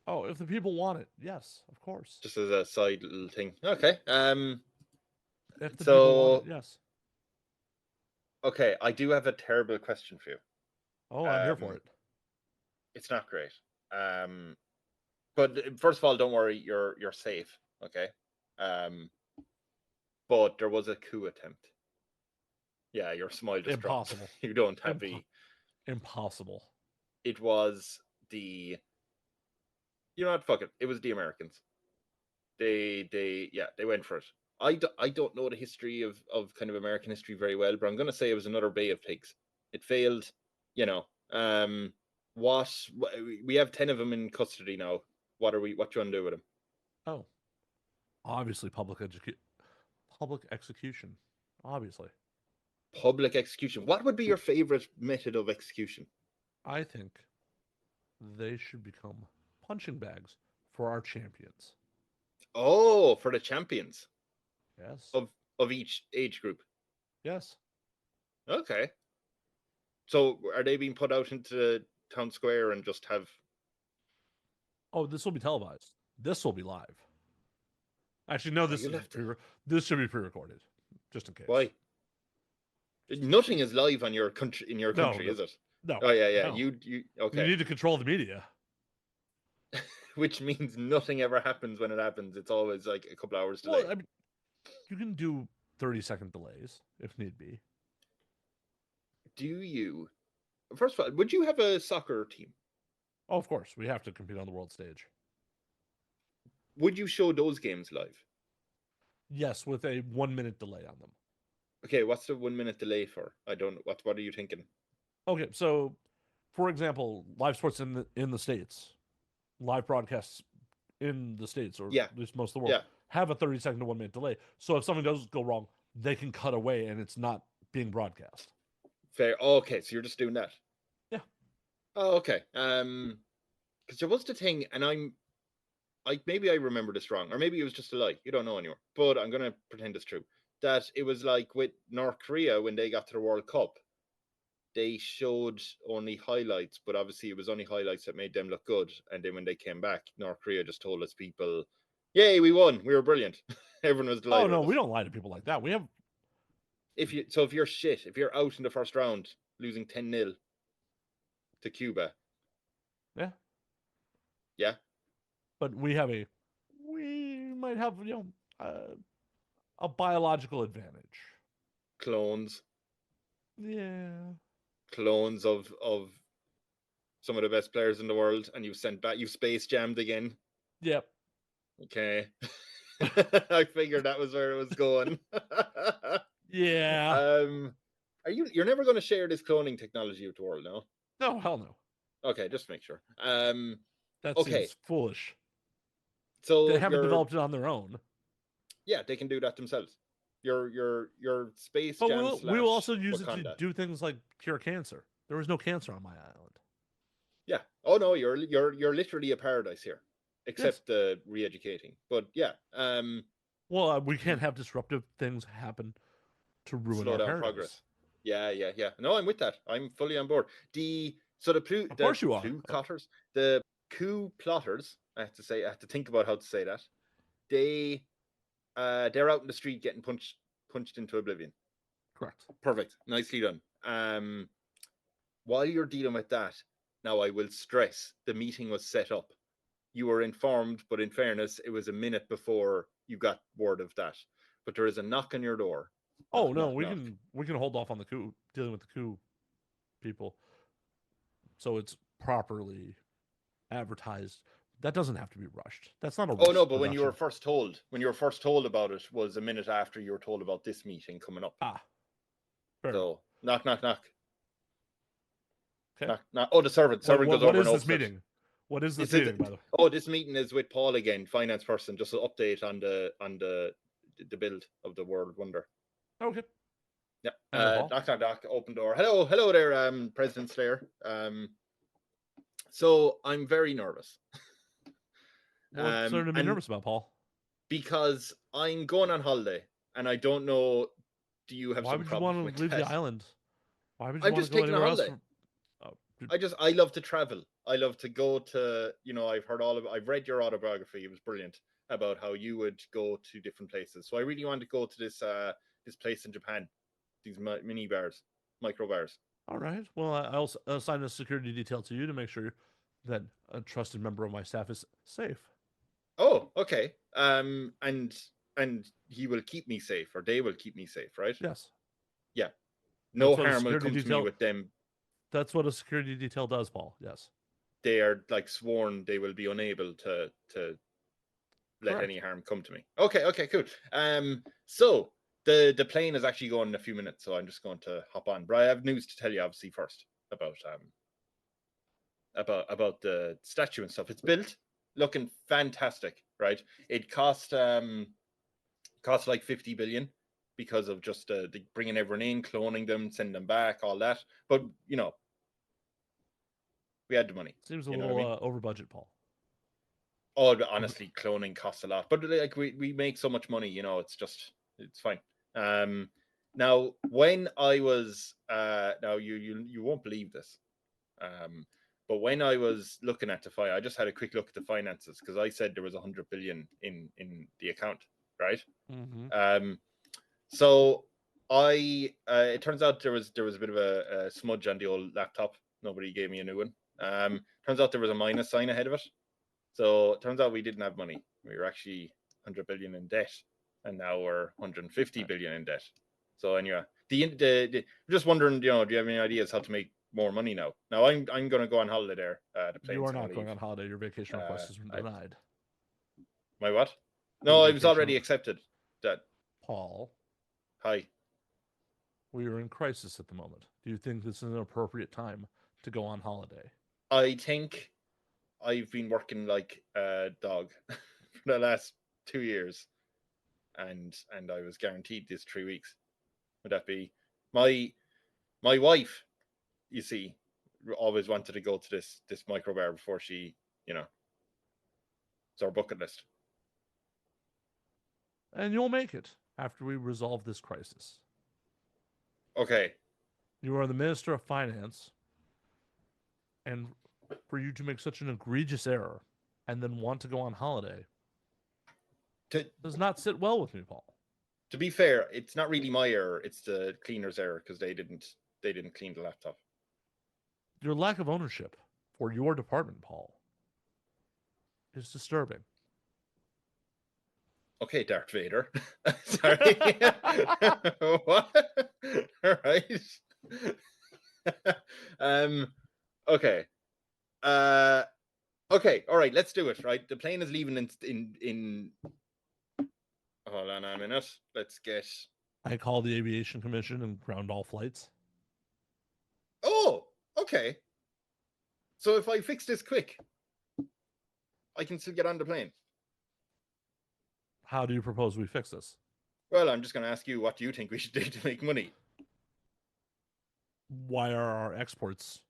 Oh, if the people want it, yes, of course. Just as a side little thing. Okay. If the people want it, yes. Okay, I do have a terrible question for you. Oh, I'm here for it. It's not great. But first of all, don't worry, you're safe. Okay. But there was a coup attempt. Yeah, your smile just impossible. Dropped. You don't have impossible. It was the. You know what? Fuck it. It was the Americans. They went for it. I don't know the history of kind of American history very well, but I'm going to say it was another Bay of Pigs. It failed. You know. We have 10 of them in custody now. What do you want to do with them? Oh, obviously public execution. Obviously. Public execution. What would be your favorite method of execution? I think they should become punching bags for our champions. Oh, for the champions. Yes. Of each age group. Yes. Okay. So are they being put out into the town square and just have? Oh, this will be televised. This will be live. Actually, no. This should be pre-recorded, just in case. Why? Nothing is live on your country is it? No. Oh yeah. No. You okay? You need to control the media. Which means nothing ever happens when it happens. It's always like a couple hours delay. Well, I mean, you can do 30-second delays if need be. Do you? First of all, would you have a soccer team? Oh, of course. We have to compete on the world stage. Would you show those games live? Yes, with a 1-minute delay on them. Okay, what's the 1-minute delay for? I don't know. What are you thinking? Okay, so for example, live sports in the States, live broadcasts in the States, or at least most of the world, have a 30-second to 1-minute delay. So if something does go wrong, they can cut away and it's not being broadcast. Fair. Oh, okay, so you're just doing that. Yeah. Oh, okay. Because there was the thing, and maybe I remember this wrong, or maybe it was just a lie. You don't know anymore, but I'm gonna pretend it's true. That it was like with North Korea when they got to the World Cup, they showed only highlights, but obviously it was only highlights that made them look good. And then when they came back, North Korea just told us people, "Yay, we won! We were brilliant." Everyone was delighted. Oh no, we don't lie to people like that. We have. If you're shit, if you're out in the first round, losing 10-0 to Cuba. Yeah. Yeah. But we might have, a biological advantage. Clones. Yeah. Clones of some of the best players in the world, and you've space jammed again. Yep. Okay. I figured that was where it was going. Yeah. You're never going to share this cloning technology with the world, no? No, hell no. Okay, just make sure. That seems foolish. So they haven't developed it on their own. Yeah, they can do that themselves. Your space but jam. We will also use Wakanda. it to do things like cure cancer. There was no cancer on my island. Yeah. Oh no, you're literally a paradise here, except the re-educating. But yeah. Well, we can't have disruptive things happen to ruin slow our down paradise. Progress. Yeah. No, I'm with that. I'm fully on board. The coup plotters. I have to think about how to say that. They're out in the street getting punched into oblivion. Correct. Perfect. Nicely done. While you're dealing with that, now I will stress the meeting was set up. You were informed, but in fairness, it was a minute before you got word of that. But there is a knock on your door. Oh no, we can hold off on the coup, dealing with the coup people, so it's properly advertised. That doesn't have to be rushed. That's not a. Oh no, but when you were first told about it was a minute after you were told about this meeting coming up. So knock. Okay. Knock. Oh, the servant goes over and opens this meeting? What is the saving, by the way? Oh, this meeting is with Paul again, finance person. Just an update on the build of the World Wonder. Okay. Yeah. Knock. Open door. Hello there, President Slayer. So I'm very nervous. What's there to be nervous about, Paul? Because I'm going on holiday, and I don't know. Do you have some problem with that? Why would you want to leave the island? Why would you I'm want just to go taking a anywhere else? holiday. I love to travel. I love to go to, I've read your autobiography. It was brilliant about how you would go to different places. So I really want to go to this place in Japan, these mini bars, micro bars. All right. Well, I'll assign a security detail to you to make sure that a trusted member of my staff is safe. Oh, okay. And he will keep me safe, or they will keep me safe, right? Yes. Yeah. No harm will come to me with them. That's what a security detail does, Paul. Yes. They are like sworn they will be unable to let any harm come to me. Okay, cool. So the plane is actually going in a few minutes, so I'm just going to hop on. But I have news to tell you, obviously, first about the statue and stuff. It's built, looking fantastic, right? It cost like 50 billion because of just the bringing everyone in, cloning them, sending them back, all that. But we had the money. Seems a little over budget, Paul. Oh, honestly, cloning costs a lot, but like we make so much money, it's fine. Now when I was now you won't believe this, but when I was looking at I just had a quick look at the finances because I said there was 100 billion in the account, right? Mm-hmm. So it turns out there was a bit of a smudge on the old laptop. Nobody gave me a new one. Turns out there was a minus sign ahead of it. So it turns out we didn't have money. We were actually 100 billion in debt, and now we're 150 billion in debt. So anyway, I'm just wondering, do you have any ideas how to make more money now? Now I'm going to go on holiday there. You are not going on holiday. Your vacation request has been denied. My what? No, I was already accepted. That Paul. Hi. We are in crisis at the moment. Do you think this is an appropriate time to go on holiday? I think I've been working like a dog for the last 2 years, and I was guaranteed this 3 weeks. Would that be my wife? You see, always wanted to go to this micro bar before she, it's our bucket list. And you'll make it after we resolve this crisis. Okay. You are the Minister of Finance, and for you to make such an egregious error and then want to go on holiday does not sit well with me, Paul. To be fair, it's not really my error. It's the cleaner's error because they didn't clean the laptop. Your lack of ownership for your department, Paul, is disturbing. Okay, Darth Vader. Sorry. What? All right. Okay. Okay. All right. Let's do it. Right. The plane is leaving in. Hold on a minute. Let's get. I call the Aviation Commission and ground all flights. Oh, okay. So if I fix this quick, I can still get on the plane. How do you propose we fix this? Well, I'm just going to ask you, what do you think we should do to make money? Why are our exports?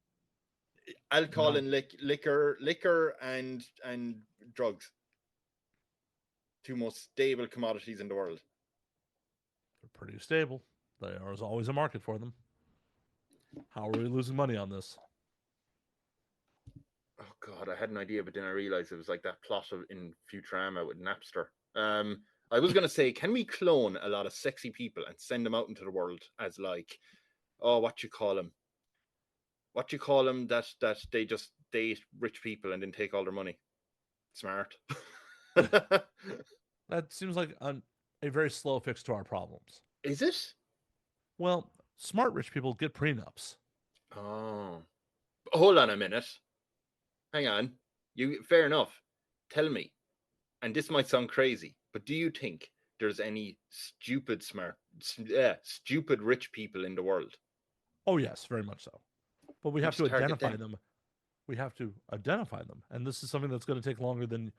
Alcohol and liquor and drugs. Two most stable commodities in the world. They're pretty stable. There is always a market for them. How are we losing money on this? Oh God, I had an idea, but then I realized it was like that plot in Futurama with Napster. I was gonna say, can we clone a lot of sexy people and send them out into the world as like, what you call them? What you call them that they just date rich people and then take all their money? Smart. That seems like a very slow fix to our problems. Is it? Well, smart rich people get prenups. Oh, hold on a minute. Hang on. Fair enough. Tell me, and this might sound crazy, but do you think there's any stupid rich people in the world? Oh yes, very much so. But we have to identify them we have to identify them. And this is something that's going to take longer than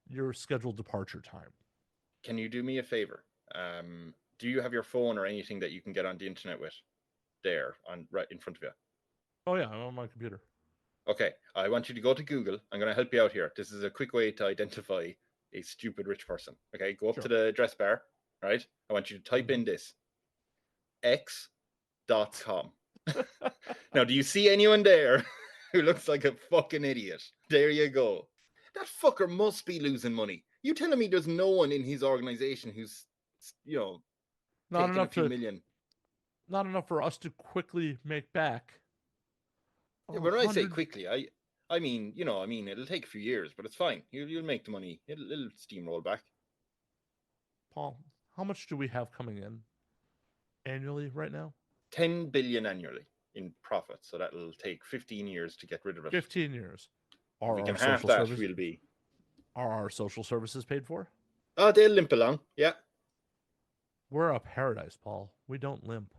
your scheduled departure time. Can you do me a favor? Do you have your phone or anything that you can get on the internet with there right in front of you? Oh, yeah, I'm on my computer. Okay, I want you to go to Google. I'm going to help you out here. This is a quick way to identify a stupid rich person. Okay, go up to the address bar, right? I want you to type in this. X.com. Now, do you see anyone there who looks like a fucking idiot? There you go. That fucker must be losing money. You telling me there's no one in his organization who's, taking a few million? Not enough for us to quickly make back. Yeah, when I say quickly, I mean, it'll take a few years, but it's fine. You'll make the money. It'll steamroll back. Paul, how much do we have coming in annually right now? 10 billion annually in profit. So that'll take 15 years to get rid of it. 15 years. We can half that will be. Are our social services paid for? Oh, they'll limp along. Yeah. We're a paradise, Paul. We don't limp.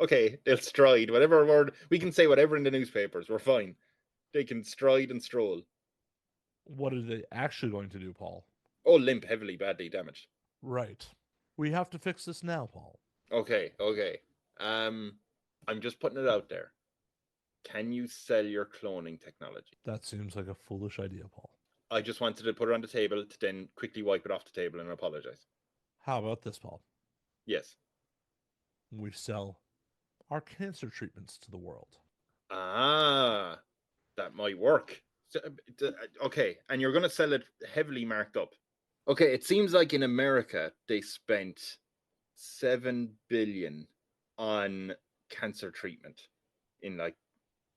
Okay, they'll stride. Whatever word. We can say whatever in the newspapers. We're fine. They can stride and stroll. What are they actually going to do, Paul? Oh, limp, heavily, badly damaged. Right. We have to fix this now, Paul. Okay. I'm just putting it out there. Can you sell your cloning technology? That seems like a foolish idea, Paul. I just wanted to put it on the table to then quickly wipe it off the table and apologize. How about this, Paul? Yes. We sell our cancer treatments to the world. Ah, that might work. Okay, and you're going to sell it heavily marked up. Okay, it seems like in America they spent 7 billion on cancer treatment in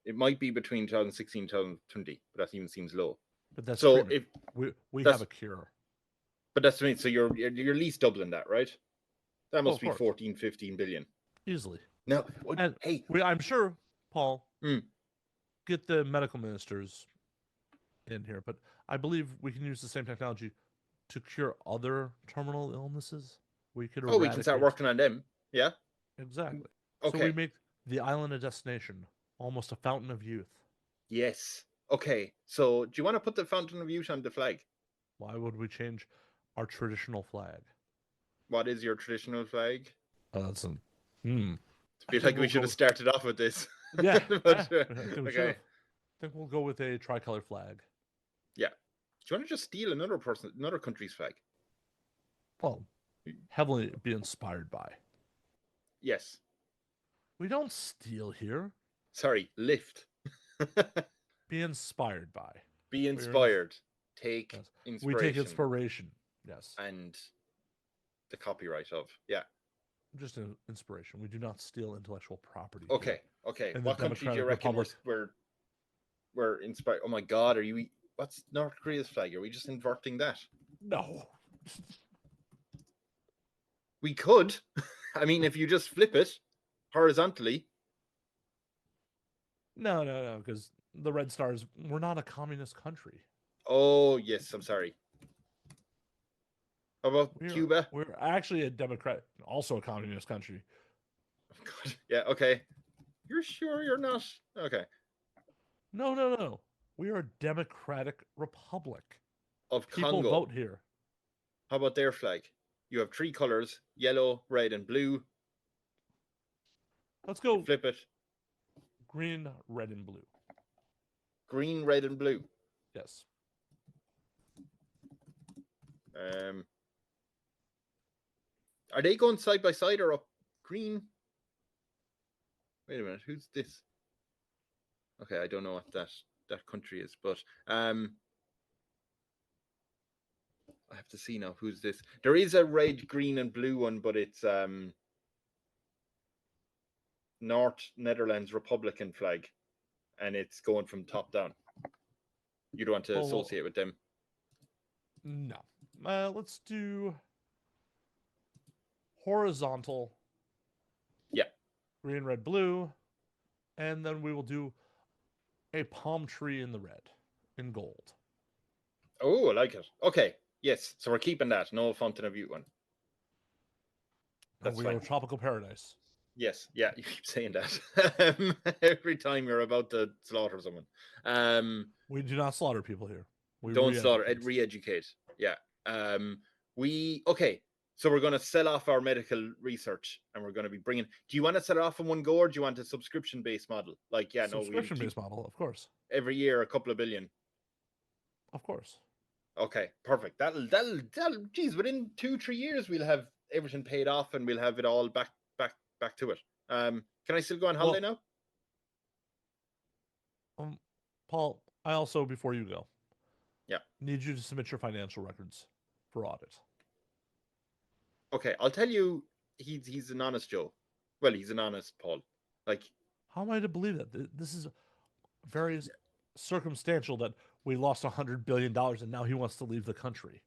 it might be between 2016 and 2020, but that even seems low. But that's so treatment. If we have a cure. But that's what I mean. So you're at least doubling that, right? That must be 14, 15 billion. Easily. No, hey, I'm sure, Paul, get the medical ministers in here, but I believe we can use the same technology to cure other terminal illnesses. We could we can start working on them. Yeah, exactly. Okay. So we make the island a destination, almost a fountain of youth. Yes. Okay. So do you want to put the fountain of youth on the flag? Why would we change our traditional flag? What is your traditional flag? That's I feel like we should have started off with this. Yeah. But, okay. I think we'll go with a tricolor flag. Yeah. Do you want to just steal another country's flag? Well, heavily be inspired by. Yes. We don't steal here. Sorry, lift. Be inspired by. Be inspired. Take inspiration. We take inspiration. Yes. And the copyright of. Yeah. Just an inspiration. We do not steal intellectual property. Okay. What country do you reckon we're inspired? Oh my God, what's North Korea's flag? Are we just inverting that? No. We could. I mean, if you just flip it horizontally. No, because the red stars, we're not a communist country. Oh, yes, I'm sorry. How about Cuba? We're actually a democrat, also a communist country. Oh, God. Yeah, okay. You're sure you're not? Okay. No. We are a democratic republic. Of People Congo. vote here. How about their flag? You have 3 colors, yellow, red, and blue. Let's go. Flip it. Green, red, and blue. Green, red, and blue. Yes. Are they going side by side or up? Green? Wait a minute, who's this? Okay, I don't know what that country is, but I have to see now. Who's this? There is a red, green, and blue one, but it's North Netherlands Republican flag, and it's going from top down. You don't want to associate with them? No. Let's do horizontal. Yeah. Green, red, blue. And then we will do a palm tree in the red, in gold. Oh, I like it. Okay. Yes. So we're keeping that. No fountain of youth one. That's fine. We are a tropical paradise. Yes, yeah, you keep saying that every time you're about to slaughter someone. We do not slaughter people here. We Don't slaughter, re-educate. re-educate. Yeah. Okay. So we're going to sell off our medical research, and we're going to be bringing. Do you want to sell it off in one go, or do you want a subscription-based model? Like, yeah, no, we'll keep Subscription-based model, of course. every year a couple of billion. Of course. Okay, perfect. That'll. Geez, within 2-3 years, we'll have everything paid off, and we'll have it all back to it. Can I still go on holiday now? Paul, I also, before you go, Yeah, need you to submit your financial records for audit. Okay, I'll tell you, he's an honest Joe. Well, he's an honest Paul. Like, how am I to believe that? This is very circumstantial that we lost $100 billion and now he wants to leave the country.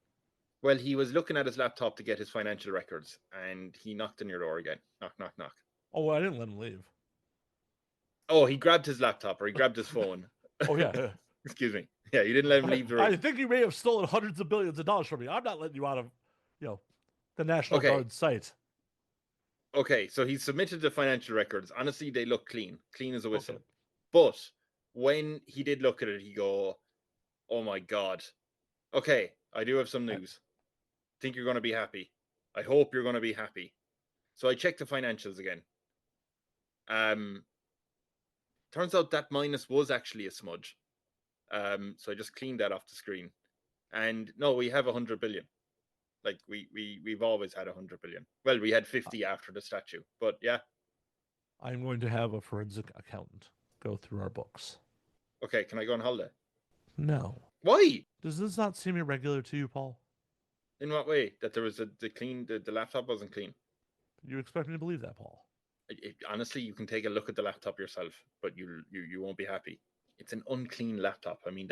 Well, he was looking at his laptop to get his financial records, and he knocked on your door again. Knock, knock, knock. Oh, well, I didn't let him leave. Oh, he grabbed his laptop, or he grabbed his phone. Oh, yeah. Excuse me. Yeah, you didn't let him leave the room. I think you may have stolen hundreds of billions of dollars from me. I'm not letting you out of, the National Guard site. Okay, so he submitted the financial records. Honestly, they look clean as a whistle. Okay. But when he did look at it, he go, "Oh my God." Okay, I do have some news. Think you're going to be happy. I hope you're going to be happy. So I checked the financials again. Turns out that minus was actually a smudge. So I just cleaned that off the screen. And no, we have 100 billion. Like we've always had 100 billion. Well, we had 50 after the statue, but yeah. I'm going to have a forensic accountant go through our books. Okay, can I go on holiday? No. Why? Does this not seem irregular to you, Paul? In what way? That there was the laptop wasn't clean? You expect me to believe that, Paul? Honestly, you can take a look at the laptop yourself, but you won't be happy. It's an unclean laptop. I mean,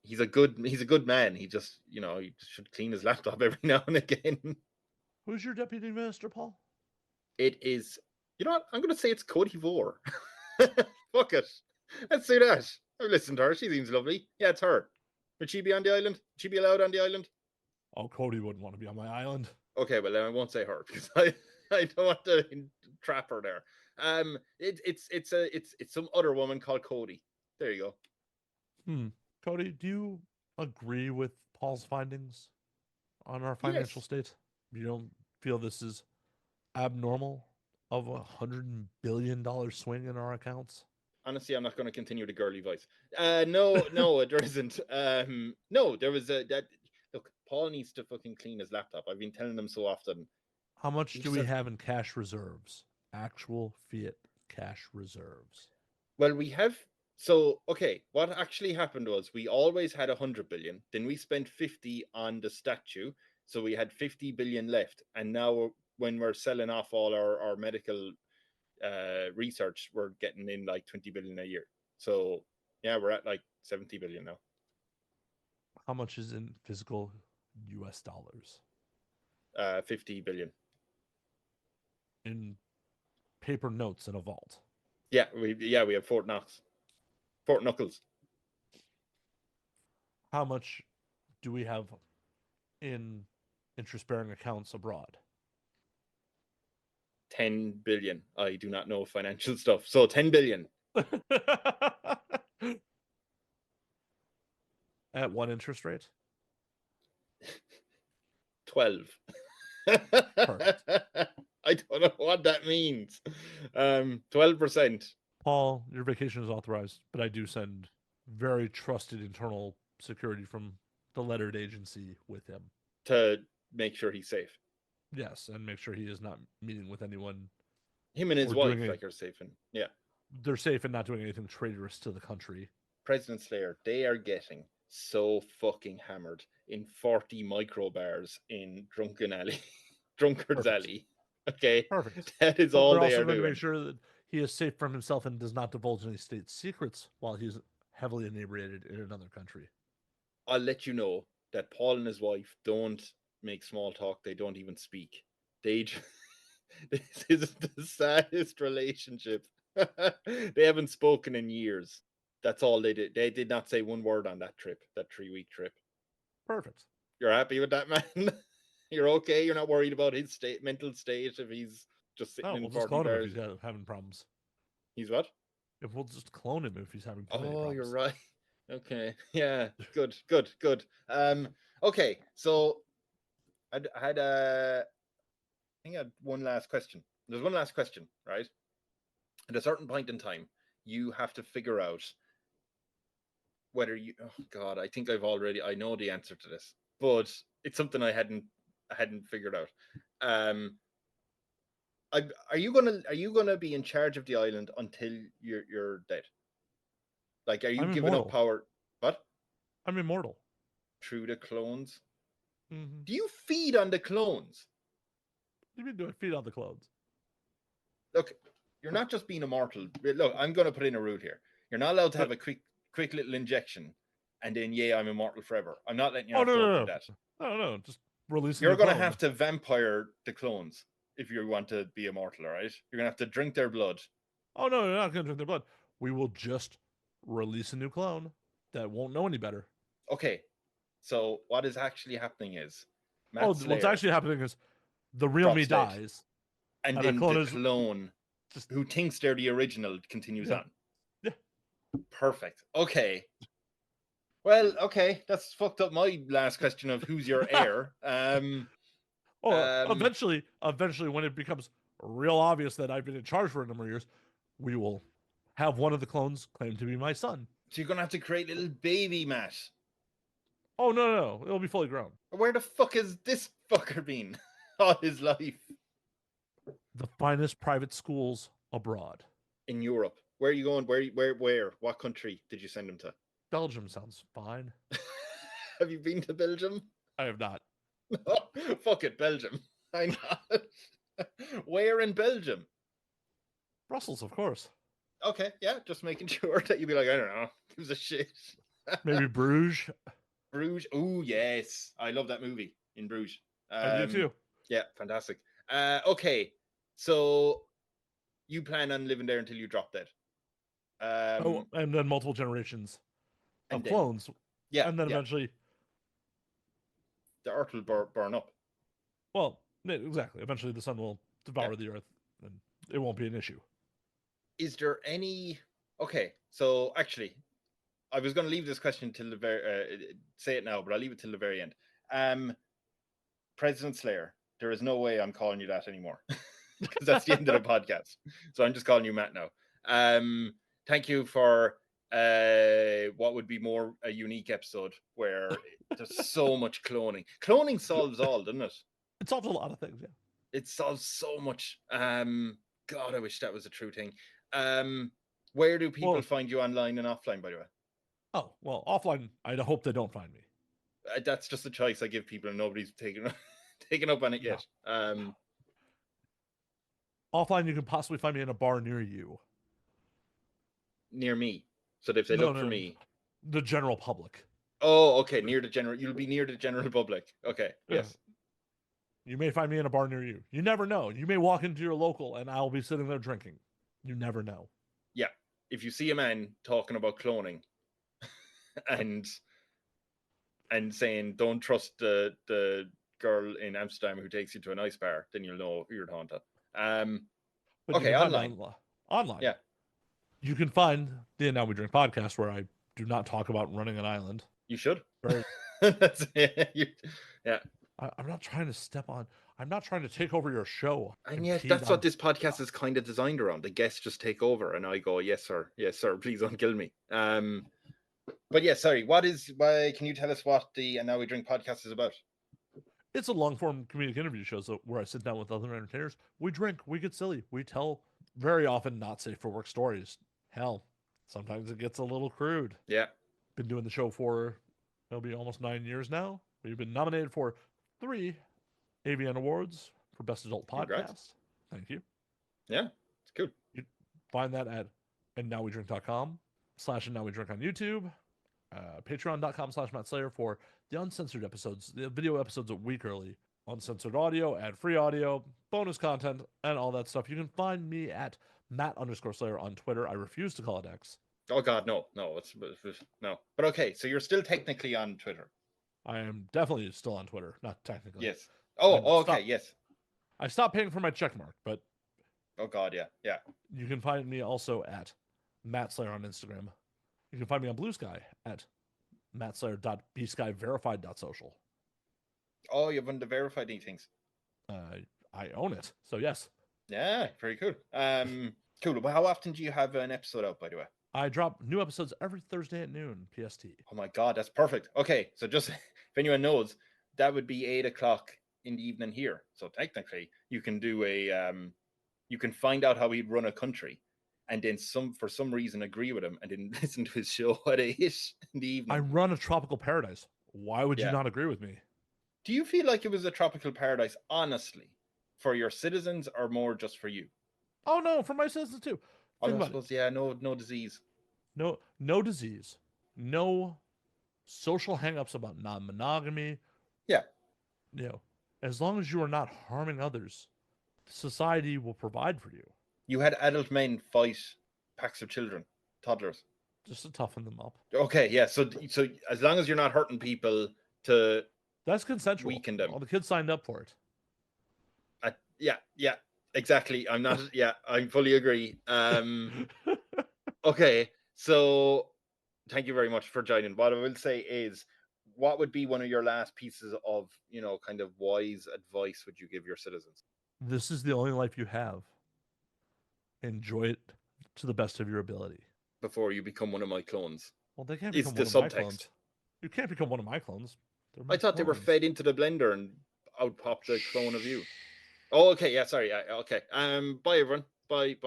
he's a good man. He just, he should clean his laptop every now and again. Who's your deputy minister, Paul? It is, you know what? I'm going to say it's Cody Vore. Fuck it. Let's say that. I've listened to her. She seems lovely. Yeah, it's her. Would she be on the island? Would she be allowed on the island? Oh, Cody wouldn't want to be on my island. Okay, well, then I won't say her because I don't want to trap her there. It's some other woman called Cody. There you go. Cody, do you agree with Paul's findings on our financial state? You don't feel this is abnormal of $100 billion swing in our accounts? Honestly, I'm not going to continue the girly voice. No, there isn't. No, there was that. Look, Paul needs to fucking clean his laptop. I've been telling him so often. How much do we have in cash reserves? Actual fiat cash reserves. Well, we have. So, okay, what actually happened was we always had 100 billion. Then we spent 50 on the statue. So we had 50 billion left. And now when we're selling off all our medical research, we're getting in like 20 billion a year. So, yeah, we're at like 70 billion now. How much is in physical US dollars? 50 billion. In paper notes in a vault. Yeah, we have Fort Knuckles. How much do we have in interest-bearing accounts abroad? 10 billion. I do not know financial stuff. So 10 billion. At what interest rate? 12. Perfect. I don't know what that means. 12%. Paul, your vacation is authorized, but I do send very trusted internal security from the lettered agency with him. To make sure he's safe. Yes, and make sure he is not meeting with anyone. Him and his wife, are safe. Yeah. They're safe and not doing anything traitorous to the country. President Slayer, they are getting so fucking hammered in 40 microbars in Drunkard's Alley. Okay? Perfect. That is all they are doing. They're also going to make sure that he is safe from himself and does not divulge any state secrets while he's heavily inebriated in another country. I'll let you know that Paul and his wife don't make small talk. They don't even speak. This is the saddest relationship. They haven't spoken in years. That's all they did. They did not say one word on that trip, that 3-week trip. Perfect. You're happy with that, man? You're okay? You're not worried about his mental state if he's just sitting No, in we'll just 40 clone him if bars. he's having problems. He's what? If we'll just clone him if he's having too many Oh, problems. you're right. Okay. Yeah. Good. Good. Good. Okay. So I had I think I had one last question. There's one last question, right? At a certain point in time, you have to figure out whether you. Oh God, I think I know the answer to this, but it's something I hadn't figured out. Are you gonna be in charge of the island until you're dead? Like, are you I'm giving up immortal. power? What? I'm immortal. Through the clones? Mm-hmm. Do you feed on the clones? What do you mean do I feed on the clones? Look, you're not just being immortal. Look, I'm going to put in a route here. You're not allowed to have a quick little injection, and then I'm immortal forever. I'm not letting you have to do that. No. Just release. You're going to have to vampire the clones if you want to be immortal. All right? You're going to have to drink their blood. Oh no, you're not going to drink their blood. We will just release a new clone that won't know any better. Okay. So what is actually happening is Matt Slayer what's actually happening is the real me dies, and then the clone who thinks they're the original continues on. Yeah. Perfect. Okay. Well, okay. That's fucked up my last question of who's your heir. Eventually, when it becomes real obvious that I've been in charge for a number of years, we will have one of the clones claim to be my son. So you're going to have to create little baby Matt. Oh, no. It'll be fully grown. Where the fuck has this fucker been all his life? The finest private schools abroad. In Europe. Where are you going? Where? What country did you send him to? Belgium sounds fine. Have you been to Belgium? I have not. No, fuck it, Belgium. I know. Where in Belgium? Brussels, of course. Okay, yeah, just making sure that you'd be like, I don't know, gives a shit. Maybe Bruges. Bruges. Oh yes, I love that movie in Bruges. I do too. Yeah, fantastic. Okay, so you plan on living there until you drop dead. And then multiple generations of clones. Yeah, and then eventually the Earth will burn up. Well, exactly. Eventually, the sun will devour the Earth, and it won't be an issue. Is there any? Okay, so actually, I was going to leave this question till the very say it now, but I'll leave it till the very end. President Slayer, there is no way I'm calling you that anymore because that's the end of the podcast. So I'm just calling you Matt now. Thank you for what would be more a unique episode where there's so much cloning. Cloning solves all, doesn't it? It solves a lot of things, yeah. It solves so much. God, I wish that was a true thing. Where do people find you online and offline, by the way? Oh, well, offline, I hope they don't find me. That's just a choice I give people and nobody's taken up on it yet. Offline, you can possibly find me in a bar near you. Near me. So if they look for me. The general public. Oh, okay. You'll be near the general public. Okay. Yes. You may find me in a bar near you. You never know. You may walk into your local and I'll be sitting there drinking. You never know. Yeah. If you see a man talking about cloning and saying don't trust the girl in Amsterdam who takes you to a nice bar, then you'll know who you're talking to. Okay, online. Online. Yeah. You can find the Now We Drink podcast where I do not talk about running an island. You should. Yeah. I'm not trying to step on. I'm not trying to take over your show. And yet, that's what this podcast is kind of designed around. The guests just take over, and I go, "Yes, sir. Yes, sir. Please don't kill me." But yeah, sorry. Can you tell us what the And Now We Drink podcast is about? It's a long-form comedic interview show where I sit down with other entertainers. We drink. We get silly. We tell very often not safe for work stories. Hell, sometimes it gets a little crude. Yeah. Been doing the show for it'll be almost 9 years now. We've been nominated for 3 AVN Awards for Best Adult Podcast. Congrats. Thank you. Yeah, it's cool. You find that at andnowwedrink.com/andnowwedrink on YouTube, patreon.com/Matt Slayer for the uncensored episodes, the video episodes a week early, uncensored audio, ad-free audio, bonus content, and all that stuff. You can find me at Matt_Slayer on Twitter. I refuse to call it X. Oh God, no, it's no. But okay, so you're still technically on Twitter. I am definitely still on Twitter, not technically. Yes. Oh, okay, yes. I stopped paying for my check mark, but Oh God, yeah, yeah. You can find me also at Matt Slayer on Instagram. You can find me on Bluesky at mattslayer.bskyverified.social. Oh, you've done the verified things. I own it, so yes. Yeah, very cool. Cool. But how often do you have an episode out, by the way? I drop new episodes every Thursday at noon PST. Oh my God, that's perfect. Okay, so just if anyone knows, that would be 8 o'clock in the evening here. So technically, you can do you can find out how he'd run a country, and then for some reason agree with him, and then listen to his show at 8 in the evening. I run a tropical paradise. Why would you not agree with me? Do you feel like it was a tropical paradise, honestly, for your citizens, or more just for you? Oh no, for my citizens too. I suppose, yeah, no disease. No disease. No social hangups about non-monogamy. Yeah. As long as you are not harming others, society will provide for you. You had adult men fight packs of children, toddlers. Just to toughen them up. Okay, yeah. So as long as you're not hurting people that's consensual. Weaken them. All the kids signed up for it. Yeah, exactly. I'm not. Yeah, I fully agree. Okay, so thank you very much for joining. What I will say is, what would be one of your last pieces of, kind of wise advice would you give your citizens? This is the only life you have. Enjoy it to the best of your ability. Before you become one of my clones. Well, they can't become one of my clones. You can't become one of my clones. I thought they were fed into the blender and out popped the clone of you. Oh, okay. Yeah, sorry. Okay. Bye, everyone. Bye.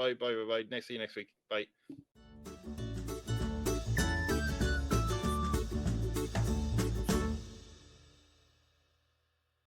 See you next week. Bye.